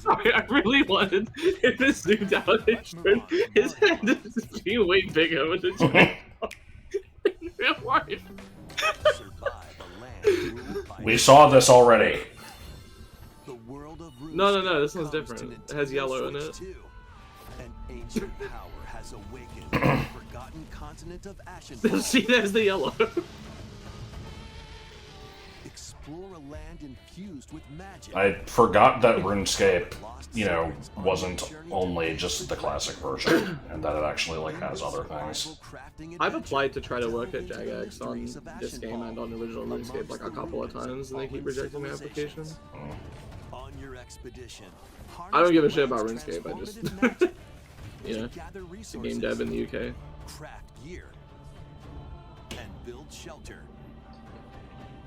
Sorry, I really wanted if this zoomed out and showed his head is being way bigger with the joint in real life. Survive a land ruled by We saw this already. the world of No, this one's comes to different. It has Nintendo yellow in Switch it. 2. An ancient power has awakened on the forgotten continent of Ashenvale. See, there's the yellow. Explore a land infused with magic. I forgot that RuneScape, you know, wasn't only just the classic version, and that it actually, like, has other things. I've applied to try to work at Jagex on this game and on original RuneScape like a couple of times, and they keep rejecting my application. On your expedition, I don't give a shit about RuneScape, I just, you know, gather it's a game dev in the UK. craft gear, and build shelter.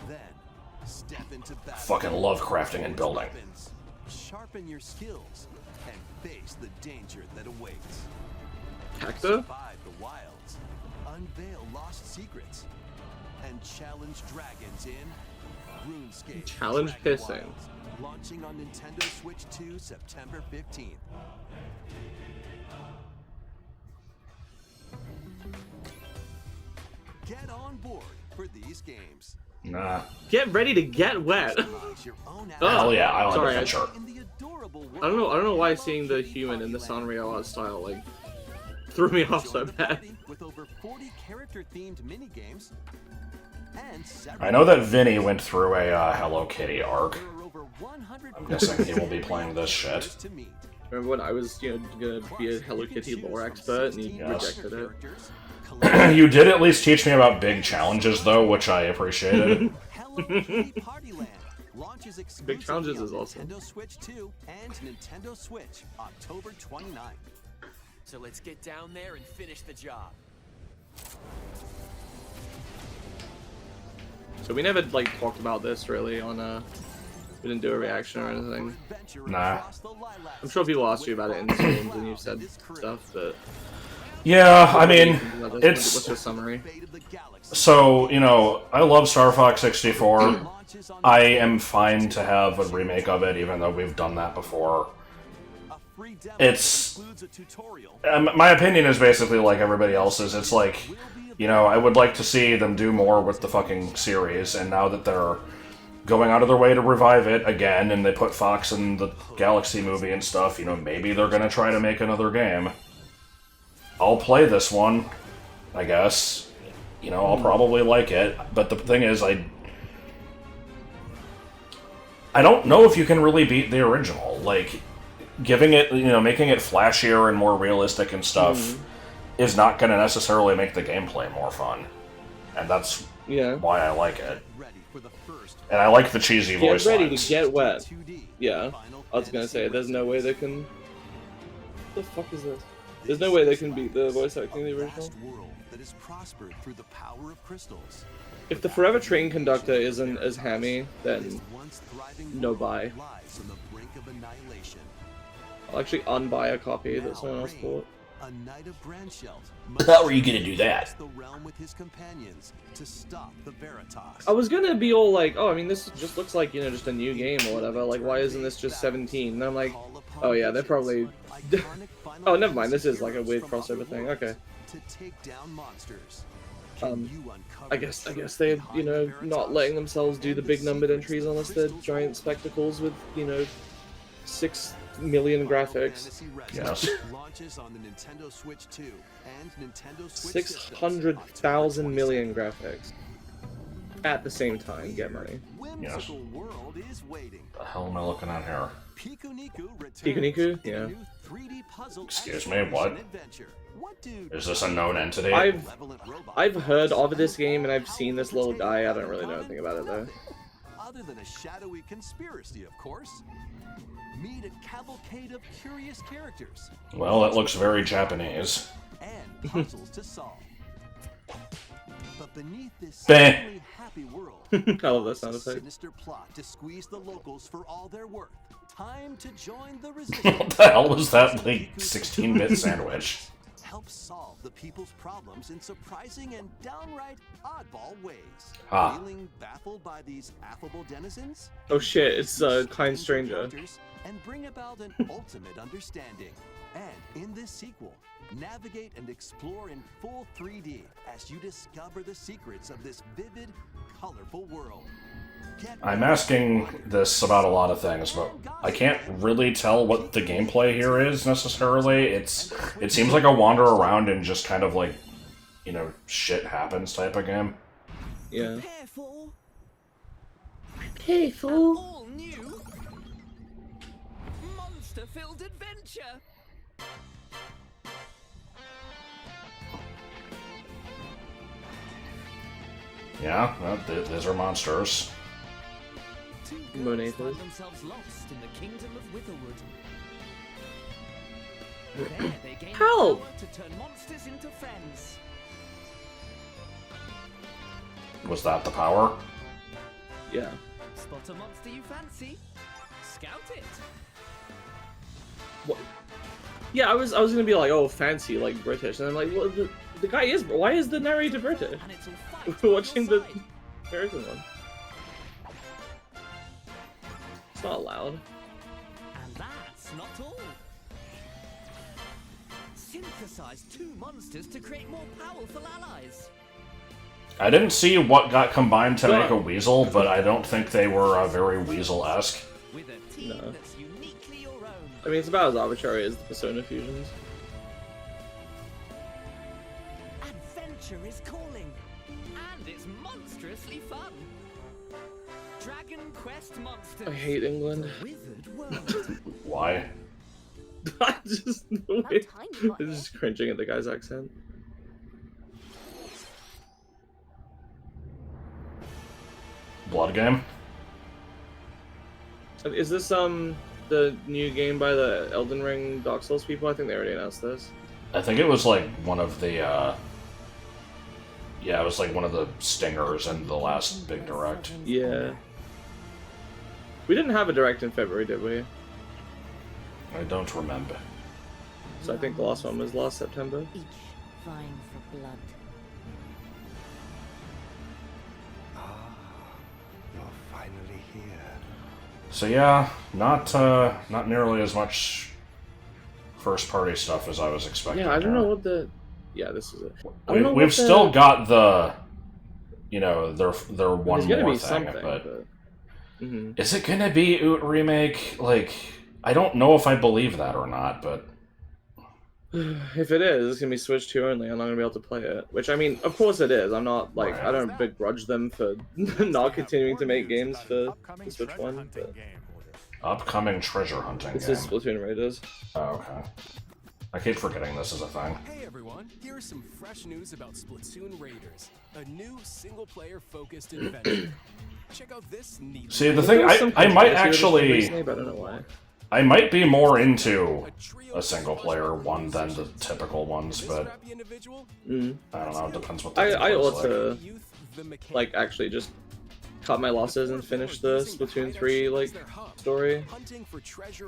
Then, step into battle. Fucking love crafting and building. Weapons, sharpen your skills, and face the danger that awaits. Hector? Survive the wilds, unveil lost secrets, and challenge dragons in RuneScape. Challenge Dragon pissing. Wilds, launching on Nintendo Switch 2 September 15th. Get on board for these games. Nah. Get ready to get wet. Customize your own Oh, Hell yeah, I like sorry, adventure. in the adorable I don't know why seeing the human in the Sanrio art style, like, threw me off so Join the bad. party with over 40 character-themed minigames and I know that Vinny went through a Hello Kitty arc. there are over 100 I'm guessing he will be playing this shit. to meet. Remember when I was, you know, gonna be a Hello Kitty lore expert and you Yes. rejected it? Characters, You did at least teach me about big challenges, though, which I appreciated. Hello Kitty Partyland launches exclusively Challenges is on awesome. Nintendo Switch 2 and Nintendo Switch October 29th. So let's get down there and finish the job. So we never, like, talked about this, really, on, we didn't do a reaction or anything. Adventure Nah. across the lilacs I'm sure people asked you about it in with streams all and you've said this crew. stuff, but Yeah, I mean, What's it's your summary? so, you know, I love Star Fox 64. I am fine to have a remake of it, even though we've done that before. It's... my opinion is basically like everybody else's. It's like, you know, I would like to see them do more with the fucking series, and now that they're going out of their way to revive it again, and they put Fox in the Galaxy movie and stuff, you know, maybe they're gonna try to make another game. I'll play this one, I guess. You know, I'll probably like it, but the thing is, I don't know if you can really beat the original. Like, giving it, you know, making it flashier and more realistic and stuff is not going to necessarily make the gameplay more fun. And that's why I like it. And I like the cheesy voice Get ready lines. to get wet. Yeah, I was gonna say, there's no way they can... What the fuck is this? There's no way they can beat the voice acting in the original. If the Forever Train Conductor isn't as hammy, then no buy. I'll actually unbuy a copy that someone else bought. How are you gonna do that? I was gonna be all like, oh, I mean, this just looks like, you know, just a new game or whatever. Like, why isn't this just 17? And I'm like, oh yeah, they're probably... oh, never mind, this is like a weird crossover thing. Okay. I guess they're, you know, not letting themselves do the big numbered entries unless they're giant spectacles with, you know, 6 million graphics. Yes. 600,000 million graphics. At the same time, get money. Yes. The hell am I looking at here? Pikuniku? Yeah. Excuse me, what? Is this a known entity? I've heard of this game and I've seen this little guy. I don't really know anything about it though. Other than a shadowy conspiracy, of course. Meet a cavalcade of curious characters. Well, it looks very Japanese. And puzzles to solve. But beneath this seemingly happy world, I love that sound effect. Sinister plot to squeeze the locals for all they're worth. Time to join the What resistance. the hell was that, like, 16-bit sandwich? Help solve the people's problems in surprising and downright oddball ways. Ah. Feeling baffled by these affable denizens? Oh shit, it's Kind Stranger. And bring about an ultimate understanding. And in this sequel, navigate and explore in full 3D as you discover the secrets of this vivid, colorful world. I'm asking this about a lot of things, but I can't really tell what the gameplay here is necessarily. It seems like a wander around and just kind of like, you know, shit happens type of game. Yeah. Careful. All new monster-filled adventure. Yeah, well, these are monsters. Monators. Find themselves lost in the kingdom of Witherwood. There they gain Help! power to turn monsters into friends. Was that the power? Yeah. Spot a monster you fancy? Scout it. What? Yeah, I was gonna be like, oh, fancy, like British, and I'm like, well, the guy is. Why is the narrator British? And it's all fight We're on watching your the side. American one. It's not allowed. And that's not all. Synthesize 2 monsters to create more powerful allies. I didn't see what got combined to Yeah. make a weasel, but I don't think they were very weasel-esque. With a team No. that's uniquely your own. I mean, it's about as arbitrary as the Persona fusions. Adventure is calling. And it's monstrously fun. Dragon Quest Monsters. I hate England. The Withered World. Why? I just the way tiny one, it's just cringing at the guy's accent. Blood game? Is this the new game by the Elden Ring Dark Souls people? I think they already announced this. I think it was like one of the, yeah, it was like one of the stingers in the last big direct. Yeah. We didn't have a direct in February, did we? I don't remember. So I think the last one was last September. vying for blood. You're finally here. So yeah, not nearly as much first-party stuff as I was expecting. Yeah, I don't there. know what the. Yeah, this is it. I don't know We've what still got the, you know, their one There's gonna more be thing, something, but Mhm. is it gonna be Oot remake? Like, I don't know if I believe that or not, but If it is, it's gonna be Switch 2 only. I'm not gonna be able to play it. Which, I mean, of course it is. I'm not like Right. I don't begrudge them for not continuing to make games for the Switch 1. But upcoming treasure hunting this game. is Splatoon Raiders. Oh, okay. I keep forgetting this is a thing. Hey everyone, here's some fresh news about Splatoon Raiders, a new single-player focused adventure. Check out this neat. See, the thing, I might actually, Recently, but I don't know why. I might be more into a single-player one than the typical ones, but I don't know. It depends what. I looks ought to like actually just cut my losses and finish the Splatoon 3 like story,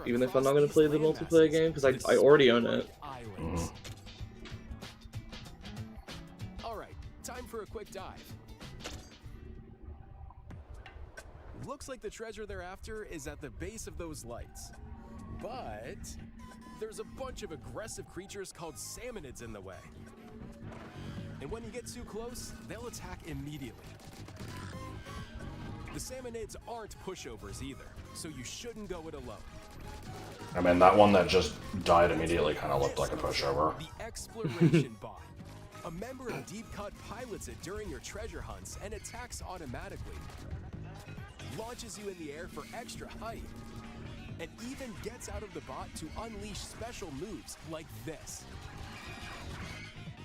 even if I'm not gonna play the multiplayer game because I already own it. Mhm. Alright, time for a quick dive. Looks like the treasure they're after is at the base of those lights. But there's a bunch of aggressive creatures called salmonids in the way. And when you get too close, they'll attack immediately. The salmonids aren't pushovers either, so you shouldn't go it alone. I mean, that one that just died immediately kind of looked like a pushover. The exploration bot. A member of Deep Cut pilots it during your treasure hunts and attacks automatically. Launches you in the air for extra height. And even gets out of the bot to unleash special moves like this.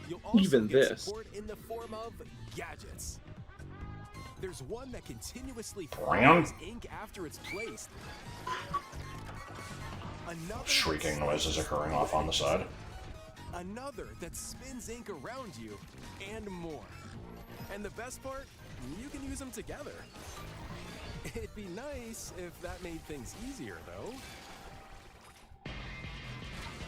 You'll also Even get this. support in the form of gadgets. There's one that continuously Brown? fires ink after it's placed. Another Shrieking noises occurring off on the side. Another that spins ink around you, and more. And the best part, you can use them together. It'd be nice if that made things easier, though.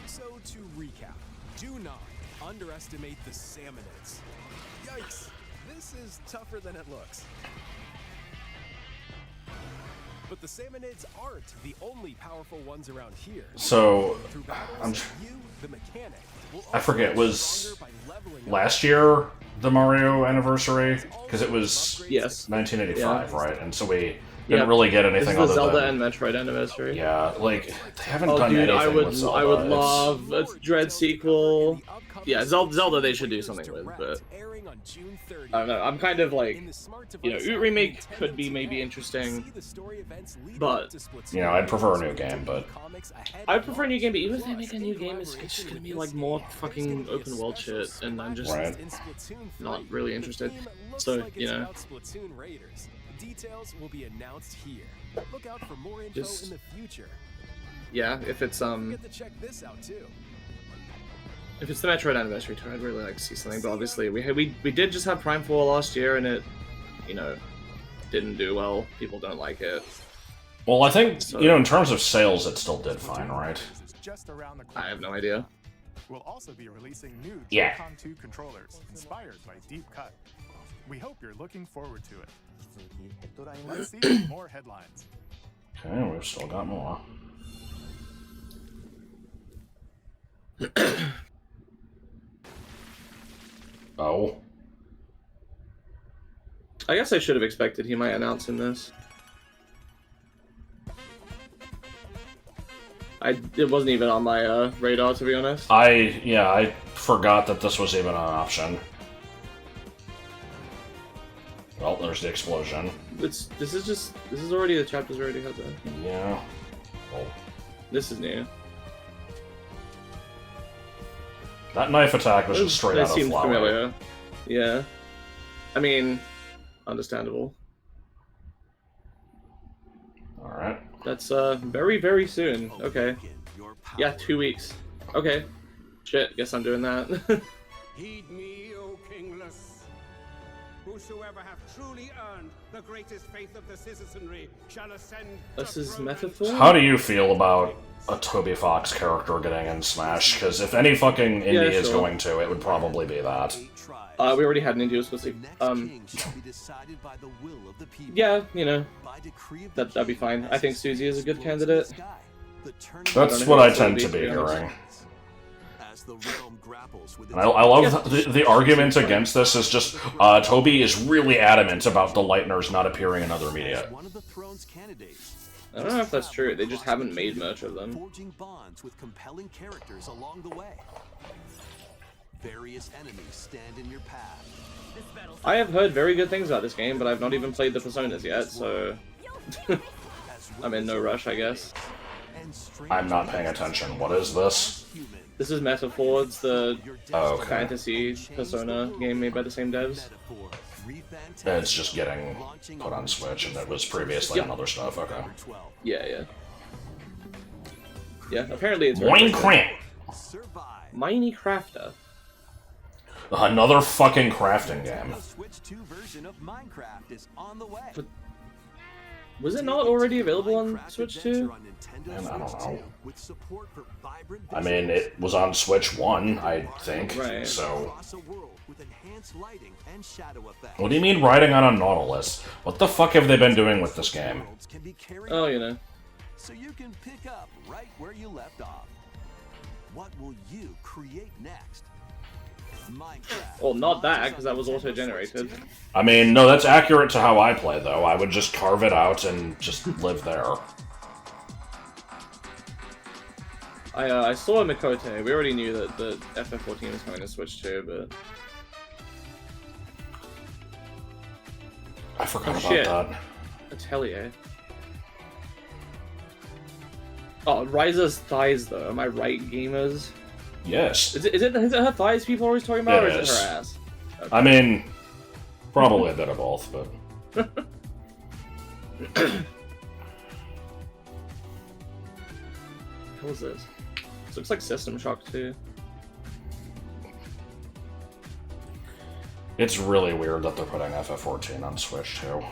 So to recap, do not underestimate the salmonids. Yikes, this is tougher than it looks. But the salmonids aren't the only powerful ones around here. So, Through battles, you, the mechanic, will I forget, also get was stronger by leveling up. last year the Mario anniversary? Because it was Yes. 1985, Yeah. right? And so we didn't Yeah. really get This anything is the other Zelda than... and Metroid anniversary. Yeah, like, they haven't Oh, done dude, anything I would, with Zelda. I would It's- love a Dread sequel. Yeah, Zelda they should do something with, but I don't know. I'm kind of like, you know, Oot remake could be maybe interesting, but You know, I'd prefer a new game, but... I prefer a new game. But even if they make a new game, it's just gonna be like more fucking open world shit, and I'm just Right. not really interested. So you know, Splatoon Raiders. Details will be announced here. Look out for more info Just- in the future. yeah, if it's Get to check this out too. If it's the Metroid Anniversary tour, I'd really like to see something. But obviously, we did just have Prime 4 last year, and it, you know, didn't do well. People don't like it. Well, I think, So- you know, in terms of sales, it still did fine, right? Just around the I corner. have no idea. We'll also be releasing new Yeah. Joy-Con 2 controllers inspired by Deep Cut. We hope you're looking forward to it. Let's see more headlines. Okay, we've still got more. Oh. I guess I should have expected he might announce in this. It wasn't even on my radar, to be honest. I forgot that this was even an option. Well, there's the explosion. This is already the chapters already have that. Yeah. Well, This is new. that knife attack was just straight That out of seemed flower. familiar. Yeah. I mean, understandable. Alright. That's very, very soon. Okay. Yeah, 2 weeks. Okay. Shit, guess I'm doing that. Heed me, O kingless. Whosoever hath truly earned the greatest faith of the citizenry shall ascend. This is metaphor. How do you feel about a Toby Fox character getting in Smash? Because if any fucking indie is going to, it would probably be that. We already had an indie specific. Yeah, you know, that'd be fine. I think Susie is a good candidate. That's what I tend to be hearing. And I love the argument against this is just Toby is really adamant about the Lightners not appearing in other media. I don't know if that's true. They just haven't made much of them. Forging bonds with compelling characters along the way. Various enemies stand in your path. I have heard very good things about this game, but I've not even played the Personas yet, so I'm in no rush, I guess. I'm not paying attention. What is this? This is Metaphor. It's the okay. fantasy Persona game made by the same devs. It's just getting put on Switch, and it was previously on other stuff. Okay. Yeah. Apparently it's Minecraft. Minecrafter. Another fucking crafting game. But was it not already available on Switch 2? Man, I don't know. I mean, it was on Switch 1, I think. Right. So. What do you mean riding on a Nautilus? What the fuck have they been doing with this game? Oh, you know. So you can pick up right where you left off. What will you create next? Minecraft. Well, not that, because that was auto-generated. I mean, no, that's accurate to how I play, though. I would just carve it out and just live there. I saw Mikote. We already knew that the FF14 was coming to Switch 2, but... I forgot about that. Atelier. Oh, Ryza's thighs, though. Am I right, gamers? Yes. Is it her thighs people are always talking about, or is it her ass? Okay. I mean, probably a bit of both, but... What was this? This looks like System Shock 2. It's really weird that they're putting FF14 on Switch, too.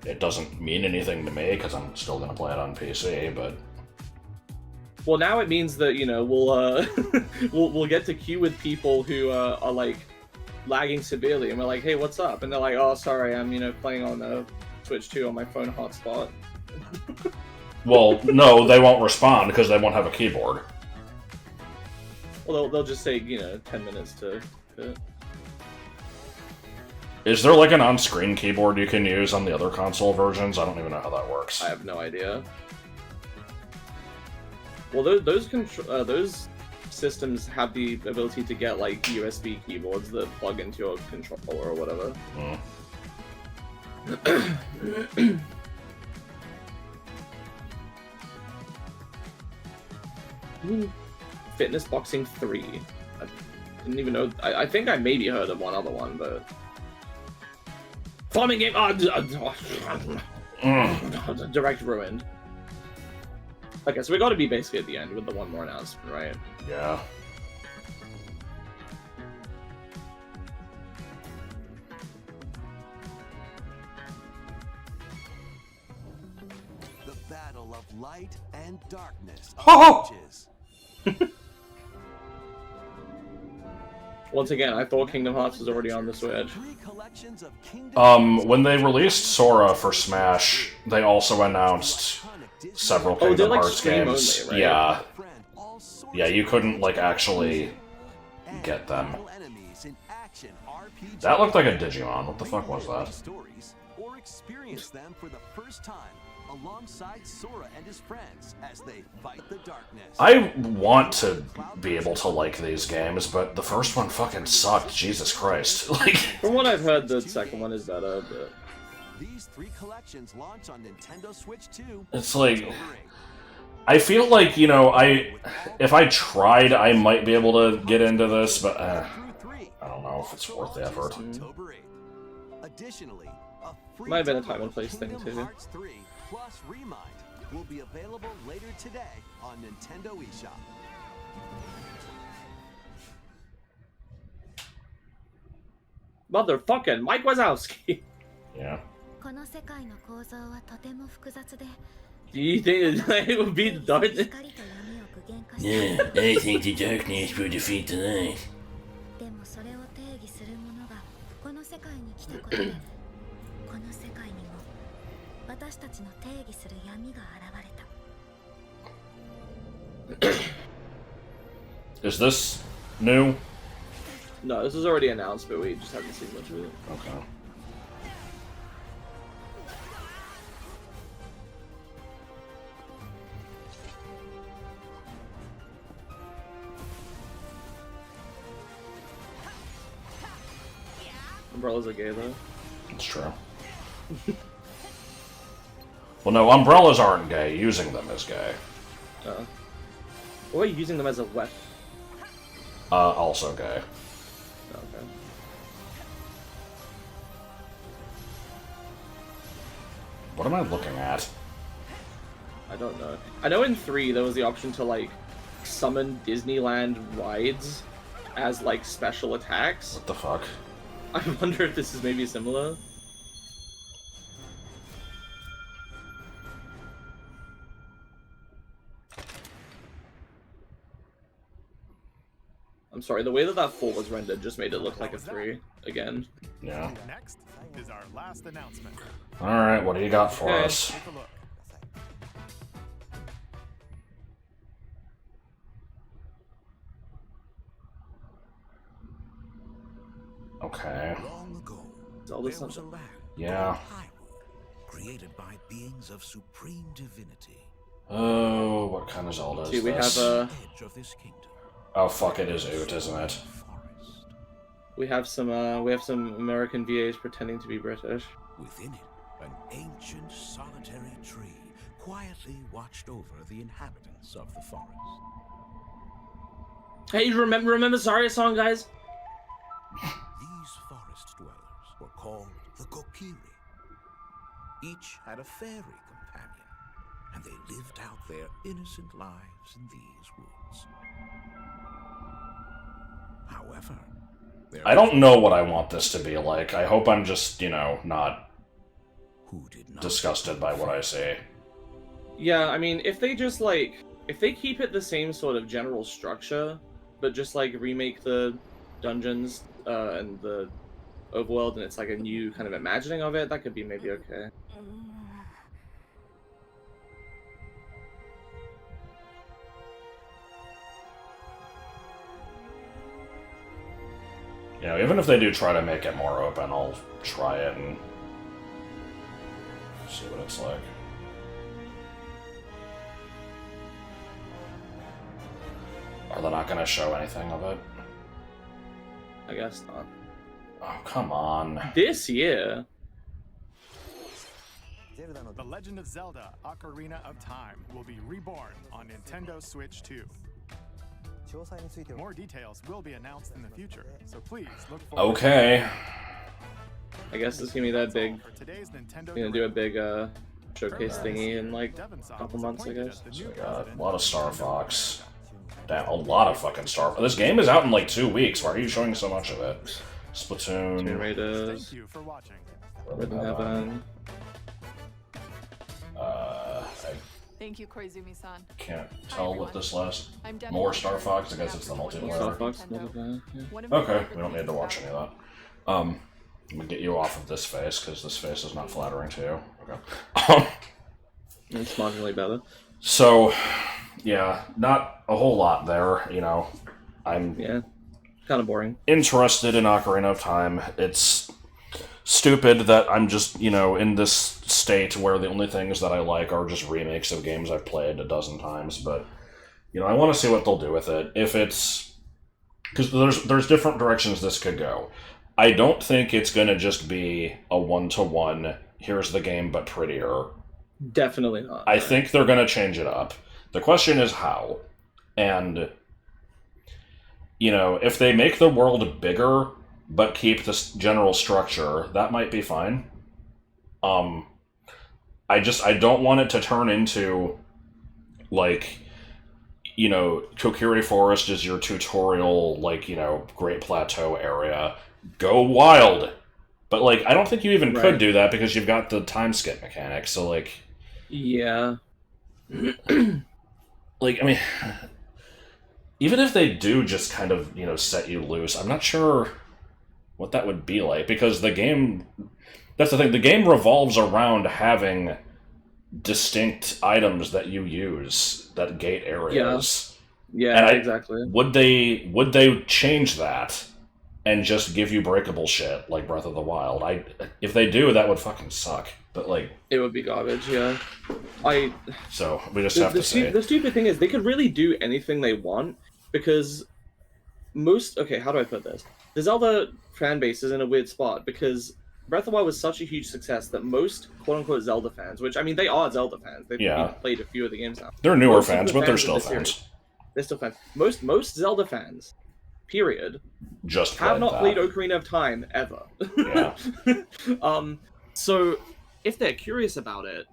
It doesn't mean anything to me, because I'm still going to play it on PC, but... Well, now it means that, you know, we'll we'll get to queue with people who are, like, lagging severely, and we're like, hey, what's up? And they're like, oh, sorry, I'm, you know, playing on the Switch 2 on my phone hotspot. Well, no, they won't respond, because they won't have a keyboard. Well, they'll just take, you know, 10 minutes to fit. Is there like an on-screen keyboard you can use on the other console versions? I don't even know how that works. I have no idea. Well, those systems have the ability to get like USB keyboards that plug into your controller or whatever. Fitness Boxing 3. I didn't even know. I think I maybe heard of one other one, but. Farming game! Direct ruined. Okay, so we gotta be basically at the end with the one more announcement, right? Yeah. The battle of light and darkness. Once again, I thought Kingdom Hearts was already on the Switch. When they released Sora for Smash, they also announced several Kingdom Hearts games. Only, right? Yeah, you couldn't, like, actually get them. That looked like a Digimon. What the fuck was that? Or experience them for the first time alongside Sora and his friends as they fight the darkness. I want to be able to like these games, but the first one fucking sucked. Jesus Christ. Like, from what I've heard, the second one is better, but... These 3 collections launch on Nintendo Switch 2. It's like... I feel like, you know, if I tried, I might be able to get into this, but I don't know if it's worth the effort. Additionally, a free might have been a time and place thing too. Hearts 3 plus Remind will be available later today on Nintendo eShop. Motherfucking Mike Wazowski. Yeah. この世界の構造はとても複雑で Do you think it would be the darkness? 光と闇を具現化し Yeah, I think the darkness will defeat the light. でもそれを定義するものがこの世界に来たことでこの世界にも私たちの定義する闇が現れた Is this new? No, this was already announced, but we just haven't seen much of it. Okay. Umbrellas are gay though. It's true. Well, no, umbrellas aren't gay. Using them is gay. Or using them as a weapon. Also gay. Okay. What am I looking at? I don't know. I know in 3 there was the option to like summon Disneyland rides as like special attacks. What the fuck? I wonder if this is maybe similar. I'm sorry, the way that 4 was rendered just made it look like a 3 again. Yeah. Next is our last announcement. Alright, what do you got for Okay. us? Take a look. Okay. Long ago, Zelda there was a something. land Yeah. called Hyrule, created by beings of supreme divinity. Oh, what kind of Zelda is See, we this? have Edge of this kingdom. Oh fuck, it is Oot, isn't it? Forest. we have some American VAs pretending to be British. Within it, an ancient solitary tree quietly watched over the inhabitants of the forest. Hey, remember Zarya song, guys? These forest dwellers were called the Kokiri. Each had a fairy companion, and they lived out their innocent lives in these woods. However, I don't know what I want this to be like. I hope I'm just, you know, not who did not disgusted by what I see. Yeah, I mean, if they just like, if they keep it the same sort of general structure, but just like remake the dungeons and the overworld, and it's like a new kind of imagining of it, that could be maybe okay. You know, even if they do try to make it more open, I'll try it and see what it's like. Are they not going to show anything of it? I guess not. Oh, come on. This year? The Legend of Zelda: Ocarina of Time will be reborn on Nintendo Switch 2. More details will be announced in the future, so please look forward. Okay. I guess it's gonna be that big. For today's Nintendo Gonna do a Direct. big showcase thingy in like a couple months, I guess. So we got a lot of Star Fox. Damn, a lot of fucking Star Fox. This game is out in like 2 weeks. Why are you showing so much of it? Tomb Splatoon. Raiders, Thank you for watching. Rhythm Heaven. I Thank you, Koizumi-san. can't tell what this last. I'm More definitely Star Fox. I guess it's the Star multiplayer. Fox, Nintendo. Nintendo, yeah. One of my Okay, favorite we don't need to things watch any of that. I'm gonna get you off of this face because this face is not flattering to you. Okay. It's marginally better. So, yeah, not a whole lot there. You know, I'm Yeah, kind of boring. interested in Ocarina of Time. It's stupid that I'm just, you know, in this state where the only things that I like are just remakes of games I've played a dozen times, but, you know, I want to see what they'll do with it. If it's... because there's different directions this could go. I don't think it's going to just be a one-to-one, here's the game but prettier. Definitely not. I think they're going to change it up. The question is how. And, you know, if they make the world bigger but keep this general structure, that might be fine. I don't want it to turn into, like, Kokiri Forest is your tutorial, Great Plateau area. Go wild! But, I don't think you even could do that because you've got the time skip mechanic, so, Yeah. I mean, even if they do just kind of, set you loose, I'm not sure what that would be like, because the game... That's the thing, the game revolves around having distinct items that you use that gate areas. Yeah, exactly. Would they change that and just give you breakable shit like Breath of the Wild? If they do, that would fucking suck. But it would be garbage. Yeah. So we just have to see. The stupid thing is they could really do anything they want because how do I put this? The Zelda fan base is in a weird spot because Breath of the Wild was such a huge success that most quote-unquote Zelda fans, which, I mean, they are Zelda fans. They've played a few of the games now. They're newer fans, but they're still fans. They're still fans. Most Zelda fans, period, just have not played Ocarina of Time ever. Yeah. So, if they're curious about it,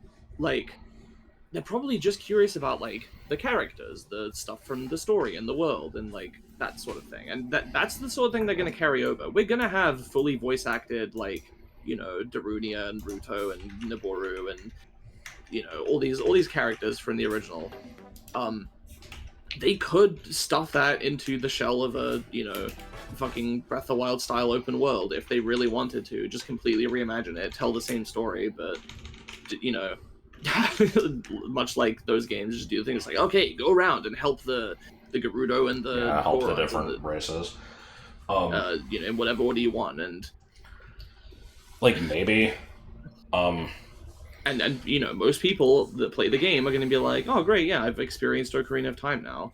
they're probably just curious about, the characters, the stuff from the story and the world, and, that sort of thing. And that's the sort of thing they're going to carry over. We're going to have fully voice-acted, Darunia and Ruto and Niboru and, all these characters from the original. They could stuff that into the shell of a, fucking Breath of the Wild style open world if they really wanted to. Just completely reimagine it, tell the same story, but, much like those games, just do things okay, go around and help the Gerudo and the help the different races. In whatever order you want, and maybe. And most people that play the game are going to be like, oh great, yeah, I've experienced Ocarina of Time now.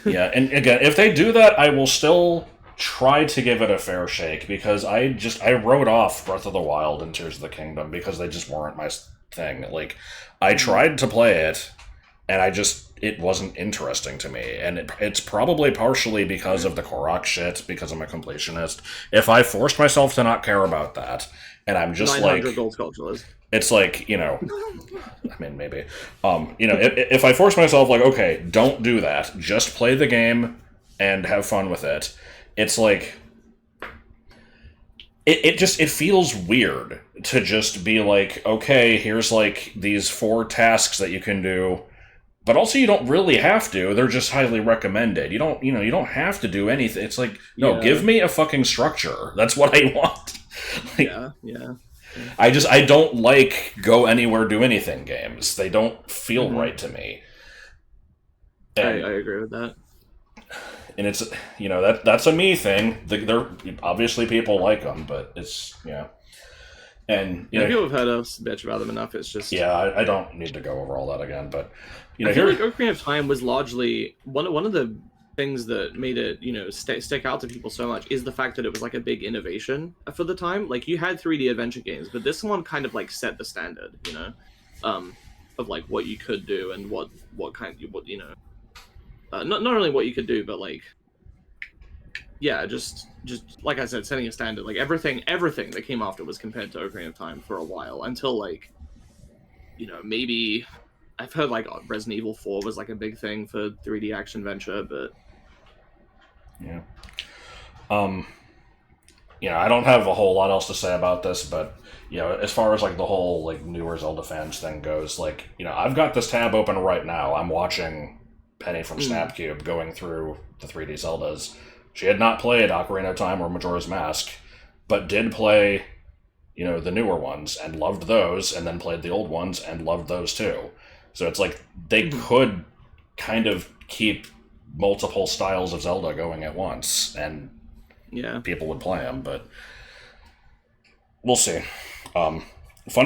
Yeah, and again, if they do that, I will still try to give it a fair shake, because I wrote off Breath of the Wild and Tears of the Kingdom because they just weren't my thing. I tried to play it, and it wasn't interesting to me, and it's probably partially because of the Korok shit, because I'm a completionist. If I forced myself to not care about that, and I'm just 900 gold sculptures. It's I mean, maybe. If I force myself, okay, don't do that. Just play the game and have fun with it. It's it feels weird to just be okay, here's these 4 tasks that you can do, but also you don't really have to. They're just highly recommended. You don't have to do anything. It's give me a fucking structure. That's what I want. Yeah. I don't go anywhere, do anything games. They don't feel right to me. And, I agree with that. And it's, that's a me thing. They're obviously people like them, but it's, And, people have heard us bitch about them enough. It's just... Yeah, I don't need to go over all that again, but, I feel like Ocarina of Time was largely... One of the things that made it, stick out to people so much is the fact that it was a big innovation for the time. You had 3D adventure games, but this one kind of set the standard, of what you could do and what not only what you could do, but just like I said, setting a standard. Everything that came after was compared to Ocarina of Time for a while, until maybe I've heard Resident Evil 4 was a big thing for 3D action adventure, but yeah. I don't have a whole lot else to say about this, but as far as the whole newer Zelda fans thing goes, I've got this tab open right now. I'm watching Penny from Snapcube going through the 3D Zeldas. She had not played Ocarina of Time or Majora's Mask, but did play, the newer ones and loved those, and then played the old ones and loved those too. So it's they could kind of keep multiple styles of Zelda going at once, and people would play them, but we'll see. Funny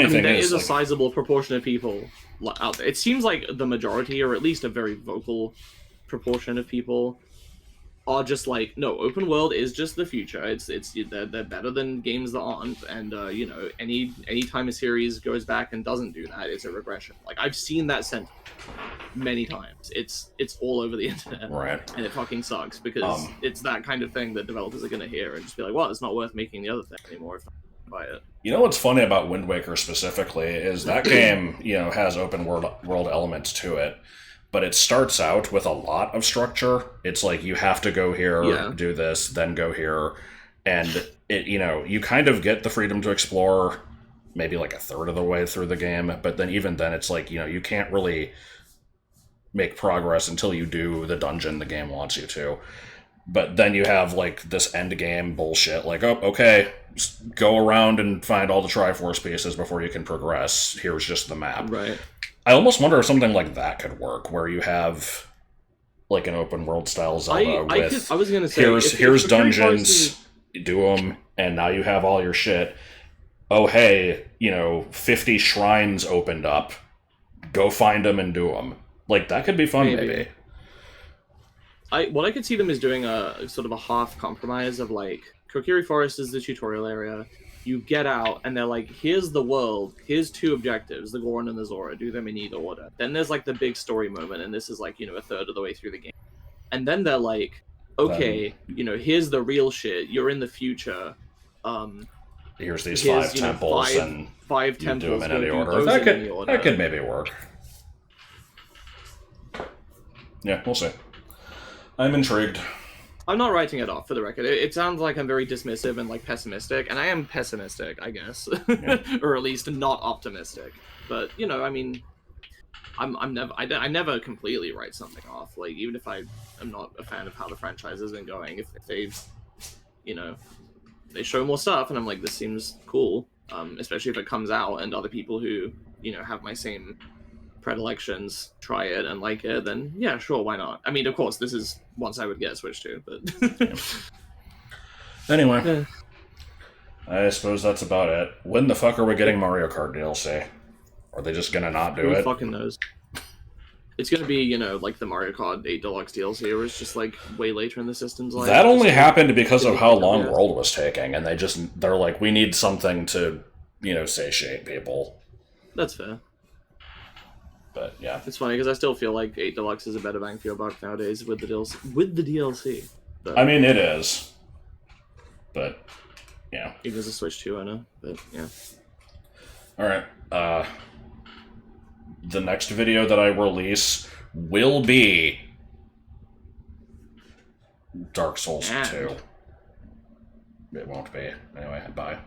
thing there is a sizable proportion of people out there. It seems like the majority, or at least a very vocal proportion of people, are just no, open world is just the future. They're better than games that aren't, and any time a series goes back and doesn't do that, it's a regression. I've seen that sentiment many times. It's all over the internet, right? And it fucking sucks, because it's that kind of thing that developers are going to hear and just be well, it's not worth making the other thing anymore if I buy it. What's funny about Wind Waker specifically is that game, has open world elements to it, but it starts out with a lot of structure. It's like you have to go here, do this, then go here, and it, you know, you kind of get the freedom to explore maybe like a third of the way through the game, but then even then it's like, you know, you can't really make progress until you do the dungeon the game wants you to. But then you have like this end game bullshit, like, oh, okay, go around and find all the Triforce pieces before you can progress. Here's just the map. Right. I almost wonder if something like that could work, where you have like an open world style Zelda I was gonna say, here's dungeons, do them, and now you have all your shit. Oh, hey, you know, 50 shrines opened up. Go find them and do them. Like, that could be fun, maybe. What I could see them is doing a sort of a half compromise of like, Kokiri Forest is the tutorial area. You get out, and they're like, here's the world, here's 2 objectives, the Goron and the Zora, do them in either order. Then there's like the big story moment, and this is like, you know, a third of the way through the game. And then they're like, okay, you know, here's the real shit, you're in the future. Here's these 5 temples, and 5 you temples, do them in any order. That could maybe work. Yeah, we'll see. I'm intrigued. I'm not writing it off, for the record. It sounds like I'm very dismissive and like pessimistic, and I am pessimistic, I guess, or at least not optimistic. But you know, I mean, I never completely write something off. Like, even if I am not a fan of how the franchise has been going, if they, you know, they show more stuff, and I'm like, this seems cool. Especially if it comes out and other people who, you know, have my same predilections try it and like it, then yeah, sure, why not? I mean, of course, this is once I would get a Switch to, but anyway, I suppose that's about it. When the fuck are we getting Mario Kart DLC? Are they just gonna not do it? Who fucking knows? It's gonna be, you know, like the Mario Kart 8 Deluxe DLC, or it's just like way later in the system's life. That only happened because of how long World was taking, and they're like, we need something to, you know, satiate people. That's fair. But yeah, it's funny because I still feel like 8 Deluxe is a better bang for your buck nowadays with the DLC. But, I mean, it is. But yeah, even as a Switch 2, I know. But yeah. All right. The next video that I release will be Dark Souls 2. It won't be. Anyway, bye.